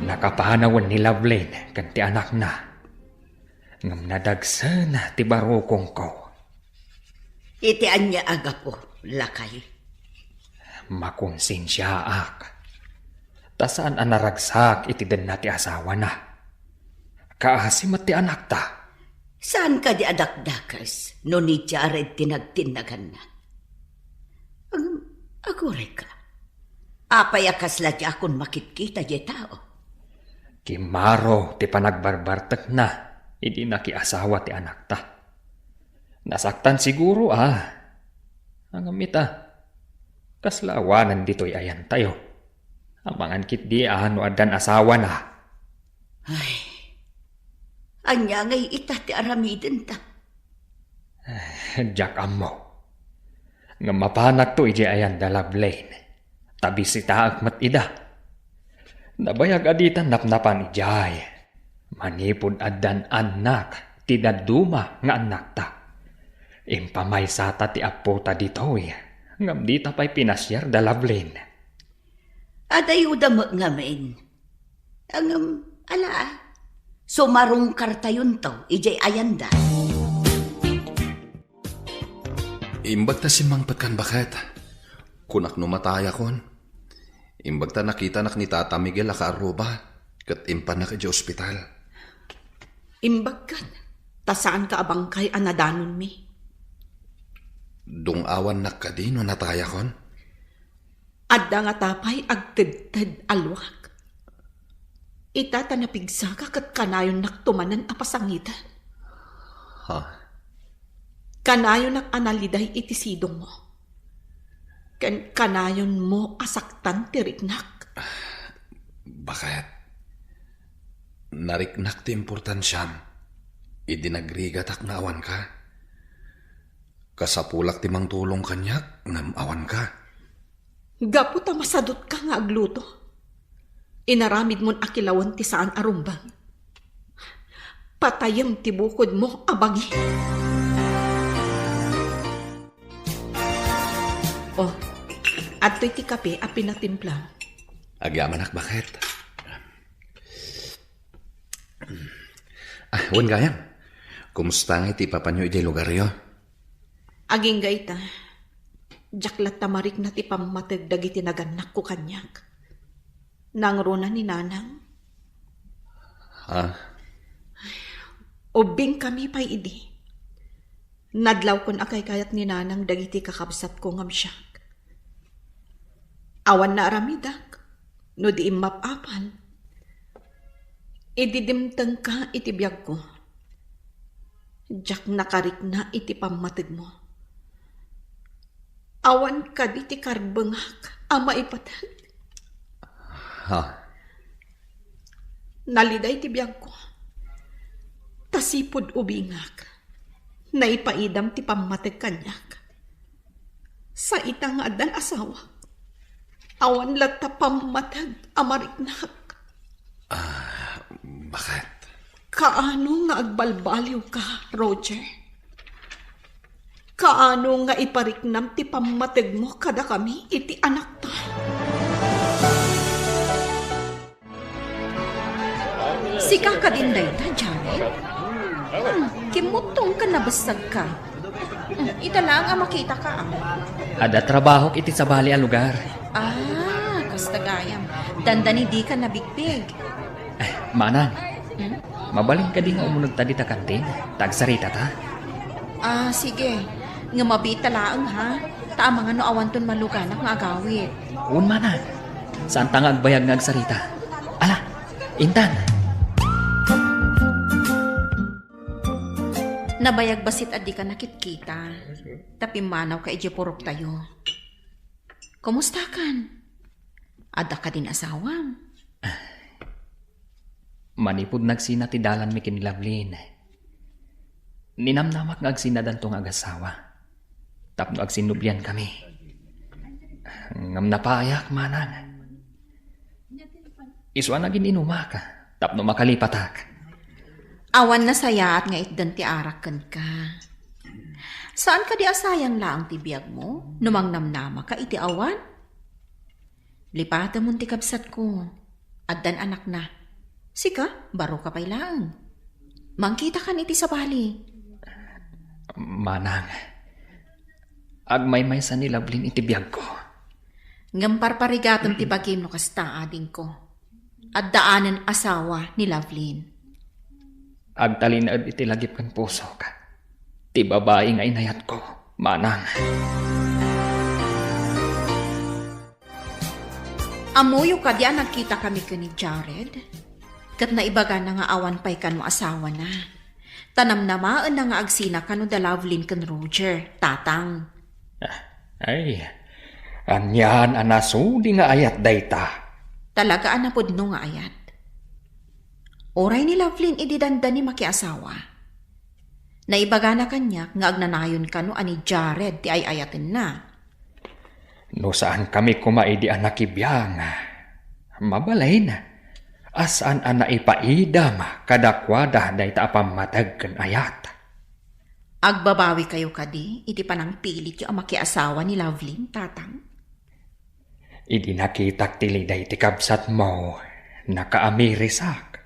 Nakapanawan ni Lovelyn kan ti anak na. Ngam nadagsan ti barukong ko. Iti anya aga po, lakay. Makonsensyaak. Tasaan anaragsak iti den na ti asawa na. Kaasimat ti anak ta. Saan ka di adakdakas no ni Jared tinagtinagan na? Aguray ka. Apayakas la di akon makitkita di tao. Kimaro ti panagbarbartek na. Idi nakiasawa ti anak ta. Nasaktan siguro Ang amita. Kaslawanan dito'y ayan tayo. Amangan kit di no adan asawa na. Ay, anya ngay ita ti aramiden ta. Jack amo. Nga mapanak to iji ayan da Lovelyn. Tabi si taag mat ida. Nabayag aditan napnapan ijay. Manipod adan anak. Tinaduma nga anak ta. Impamay sata ti apo ta ditoy. Ngam di tapay pinasyar da Lovelyn. Adayo da ngamin. Sumarong karta yun to, ijay ayanda. Imbag ta si Mang Patkan bakit? Kunak numataya kon. Imbag ta nakita nak ni Tata Miguel akaaruba. Kat impan na ka di ospital. Imbag kan. Tasaan ka abangkay anadanon mi. Dungawan na kadino nataya kon? Adda nga tapay agtedted alwak. Ita tanapigsa ka kat kanayon naktumanan apasangitan. Ha? Kanayon nak analiday iti sidong mo. Kanayon mo asaktan tiriknak. Bakit? Nariknak ti importansyam. Idinagrigatak na awan ka. Kasapulak ti mang tulong kanyak, ngam awan ka. Gapu ta masadot ka nga agluto. Inaramid mon akilawan ti saan arumbang. Patayam ti bukod mo abagi. Oh, adto'y ti kape a pinatimplang. Agyaman ak bakit? Wan gayam. Kumusta nga iti papanyo iti lugar yo? Aging gaita. Jaklat tamarik na ti pamatag dagiti naganak ko kanyak. Nangruna ni nanang. Ha? Ubing kami pa'y idi. Nadlaw kon akay kayat ni nanang dagiti kakabsat ko ngam siyak. Awan na aramidak. No di imapapal. Ididimtang ka iti biyag ko. Jak nakarik na iti pamatag mo. Awan ka di ti karbengak ama ipatag. Ha? Naliday ti biyag ko. Tasipod ubingak. Naipaidam ti pamatag kanyak. Sa itang adan asawa. Awan lata pamatag amariknak. Bakit? Kaano nga agbalbaliw ka, Roger? Kaano nga ipariknam ti pamatag mo kada kami iti anak ta? Sika ka din dayta, Jared? Kimutong ka nabasag ka. Ita lang ang makita ka. Ada trabaho iti sa bali a lugar. Kastagayam. Dandani di ka nabigbig. Manang, mabaling ka di nga umunod ta di ta kantin. Tagsarita ta. Sige. Nga mabita laang ha. Tama nga no awanton maluganak nga agawit. Un manang, saan ta nga agbayag nga agsarita? Ala, Intan. Nabayag basit at di ka nakitkita. Tapi manaw ka ijipurok tayo. Kumusta kan? Ada ka din asawam? Manipod nagsina ti dalan mi kin Lovelyn. Ninamnamak nga agsinadan tong agasawa. Tapno agsinublian kami. Ngam napayak manang. Iswa na gininuma ka. Tapno makalipatak. Awan na sayat nga itdan ti arakan ka. Saan ka di asayang laang ti biyag mo? Numang namnama ka iti awan? Lipata mo ti kabsat ko. Addan anak na. Sika, baro ka pa'y laang. Mangkita ka iti sa bali. Manang, agmay-may sa ni Lovelyn iti biyag ko. Ngamparparigatom ti bagim no kasta ading ko. At daanan asawa ni Lovelyn. Agtalinad iti lagip kan puso ka. Ti babae nga inayat ko, manang. Amuyo ka diyan nagkita kami ka ni Jared. Kat naibaga na nga awan pa'y kano asawa na. Tanam namaan na nga agsina kano da Lovelyn kan Roger, tatang. Ay, anyan anasudi nga ayat dayta. Talaga anapod no nga ayat. Oray ni Lovelyn ididanda ni makiasawa. Naibaga na kanya nga agnanayon kano ani Jared ti ay ayatin na. No saan kami kumaidi anak ibiyang. Mabalay na. Asan ana ipaidam kadakwada dayta apamatag ken ayat. Agbabawi kayo kadi, iti panang pilit yung makiasawa ni Lovelyn, tatang. Idi nakitak tiliday ti kabsat mo, nakaamirisak.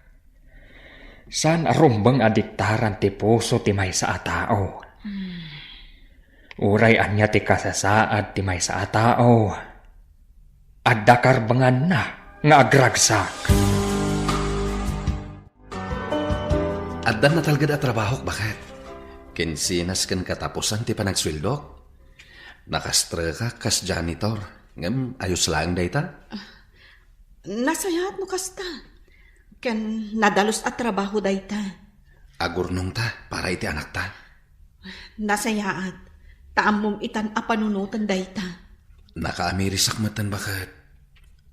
San arumbang adiktaran ti puso ti may sa atao. Uray anya ti kasasaad ti may sa atao. Adda karbangan na nga agragsak. Addan na talaga da trabaho, bakit? Kinsinas kan katapusan ti panagswildok. Nakastra ka kas janitor. Ngam, ayos lang dayta. Nasayat no kasta. Ken nadalos at trabaho dayta. Agurnong ta, para iti anak ta. Nasayaat. Taam itan a panunutan dayta. Nakaamirisak matan bakit?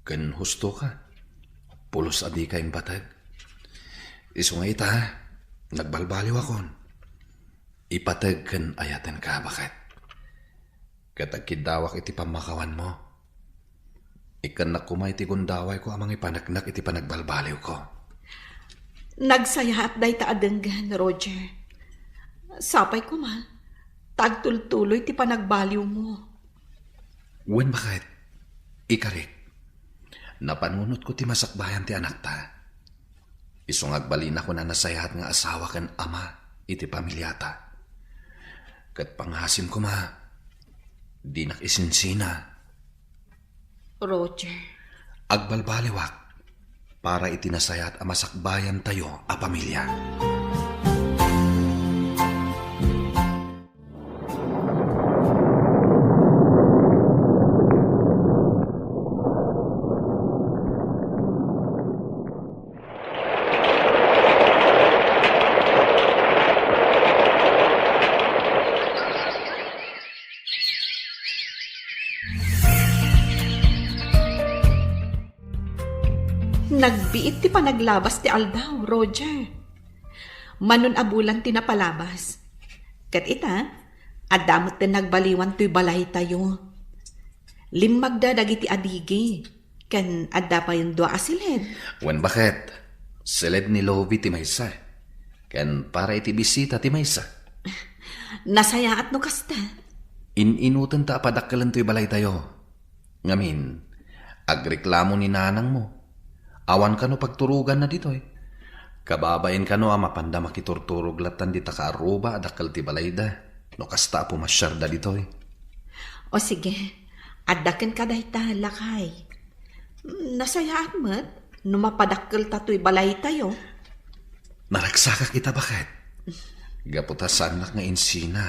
Ken husto ka. Pulos adi ka impatag. Iso nga ita, nagbalbaliw akon. Ipatag ken ayatan ka bakit? Katagkidawak iti pamakawan mo. Ikan na kumay ti gundaway ko amang ipanagnak iti panagbalbaliw ko. Nagsaya at dayta adenggan, Roger. Sapay ko ma, tagtultuloy ti panagbaliw mo. Wen bakit? Ikarik. Napanunot ko ti masakbayan ti anak ta. Isong agbalin ako na nasayahat nga asawa kan ama iti pamilyata. Kat panghasim ko ma, di nakisinsina. Roger. Agbalbaliwak para itinasayat ang masakbayan tayo a pamilya. Nagbiit ti panaglabas ti aldaw, Roger. Manon abulan ti napalabas. Kat ita, adamot ti nagbaliwan to'y balay tayo. Limagda dagiti adigi. Kan adda pa yung dua asilid. Wen bakit? Silid ni Lovie ti maysa. Kan para iti bisita ti maysa. Nasaya at no kasta. Inutan ta apadakkalan to'y balay tayo. Ngamin, agreklamo ni nanang mo. Awan ka no pagturugan na dito eh. Kababayin ka no mapanda makiturturog latan di takaaruba adakal ti balayda. No kasta pumasyar da dito eh. O sige, adakin ka dayta lakay. Nasayaan mo't numapadakkel tato'y balay tayo. Naragsaka kita bakit? Gaputasan nak nga insina.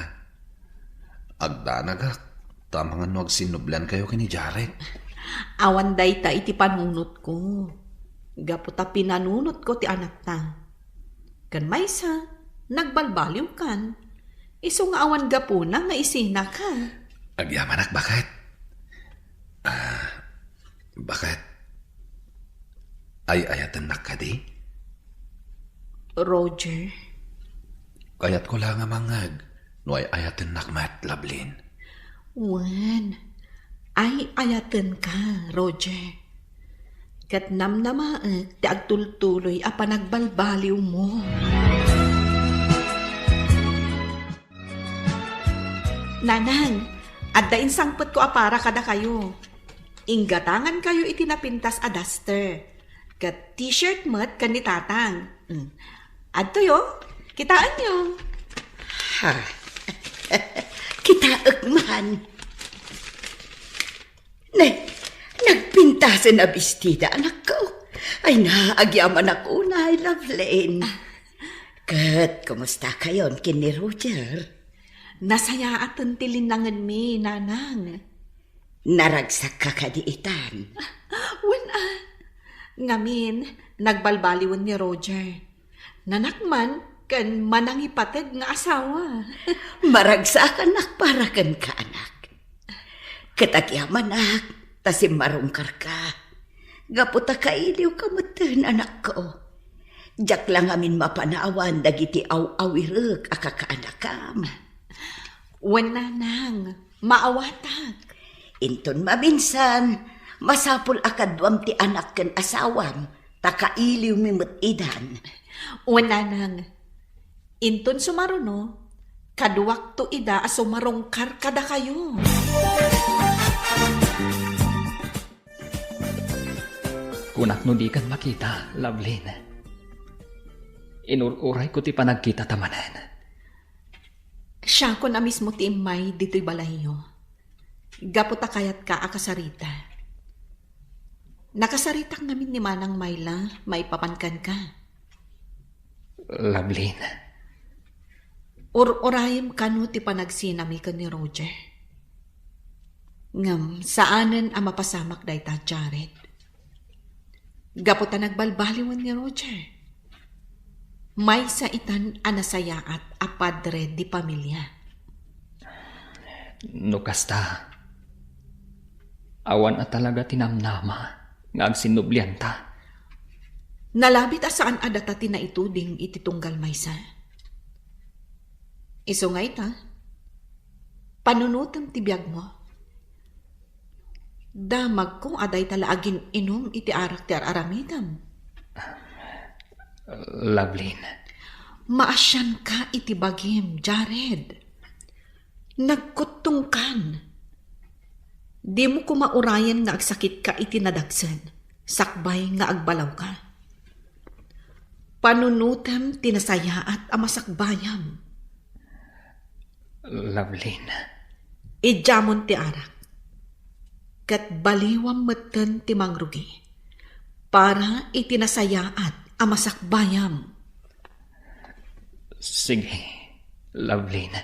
Agdanagak, tamangan no agsinublan kayo kini Jarek. Awan dayta iti panunot ko. Gaputa pinanunot ko ti anak ta. Kan maysa, nagbalbaliw kan. Iso nga awan gapuna nga isina ka. Agyamanak bakit? Bakit? Ay ayatan nak ka di? Roger. Kayat ko lang amangag, no ay ayatan nak matlablin. Wan, ay ayatan ka, Roger. Kat namnamaag ti agtultuloy a panagbalbaliw mo. Nanang, addain sangpet ko apara kada kayo. Inggatangan kayo itinapintas a duster. Kat t-shirt mat kan ni tatang. Adto yo, kitaan nyo. Ha, kitaag man. Nagpintasan na bestida, anak ko. Ay, naagyaman ako na, Loveline. Kat, kumusta kayon kini Roger? Nasaya at tilinangan mi, nanang. Naragsak ka kadiitan. Ngamin, nagbalbaliwan ni Roger. Nanakman, kan manangipatag nga asawa. Maragsak anak para kan ka, anak. Katagyaman, anak. Tasim marungkar ka. Gaputa kailiw ka matan, anak ko. Jak lang amin mapanawan dagiti aw-awirek akakaanakam. Wan nanang, maawatag. Inton mabinsan, masapul akadwam ti anak ken asawam, takailiw mimut idan. Wan nanang, inton sumaruno, kaduwak to ida a sumarungkar kada kayo. Kunak no di kan makita, Loveline. Inururay ko ti panagkita tamanan. Siya ko na mismo ti imay dito'y balayo. Gaputa kayat ka akasarita. Nakasaritak namin ni Manang Mayla, maipapankan ka. Lovelyn. Urayim kanu ti panagsinami ka ni Roger. Ngam, saanan ang mapasamak day ta, Jared? Gaputan nagbalbaliwan ni Roger. May sa itan anasayaat a padre di pamilya. No kasta, awan at talaga tinamnama nga agsinublian ta. Nalabit asaan adata tinaituding ititunggal maysa. Iso nga ita, panunutam tibiyag mo. Damag kong aday talaagin inom iti arak ti aramidam. Lovelyn. Maasyan ka iti bagim, Jared. Nagkutong kan. Di mo kumaurayan nga agsakit ka iti nadagsan. Sakbay nga agbalaw ka. Panunutam tinasayaat amasakbayam. Lovelyn. Ijamon ti arak. Kat baliwam meten ti mangrugi. Para itinasayaat amasakbayam. Sige, Lovelyn.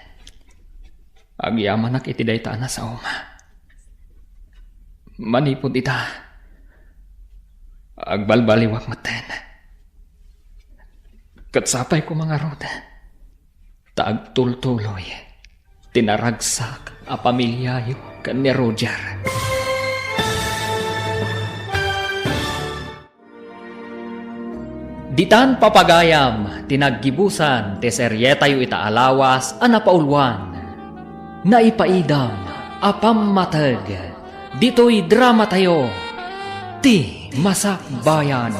Agyaman ak iti dayta na sa uma. Manipod ita. Agbalbaliwak maten. Katsapay ko mga roda. Taagtultuloy. Tinaragsak a pamilyayo kan ni Roger. Ditan papagayam, tinaggibusan, te seryetayo itaalawas, anapaulwan. Naipaidam, apammatag, dito'y drama tayo, ti masakbayan.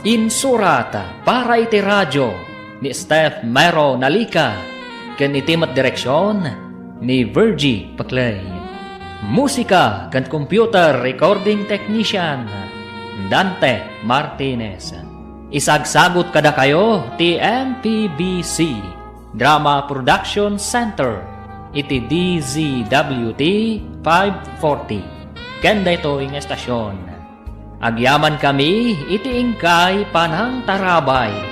Insurata para iti radyo, ni Steph Mero Nalika, ken itimat direksyon, ni Virgie Paclay. Musika ken computer recording technician, Dante Martinez. Isagsagot kada kayo ti MPBC Drama Production Center iti DZWT 540 kenda ito ing estasyon. Agyaman kami iti ingkay panang tarabay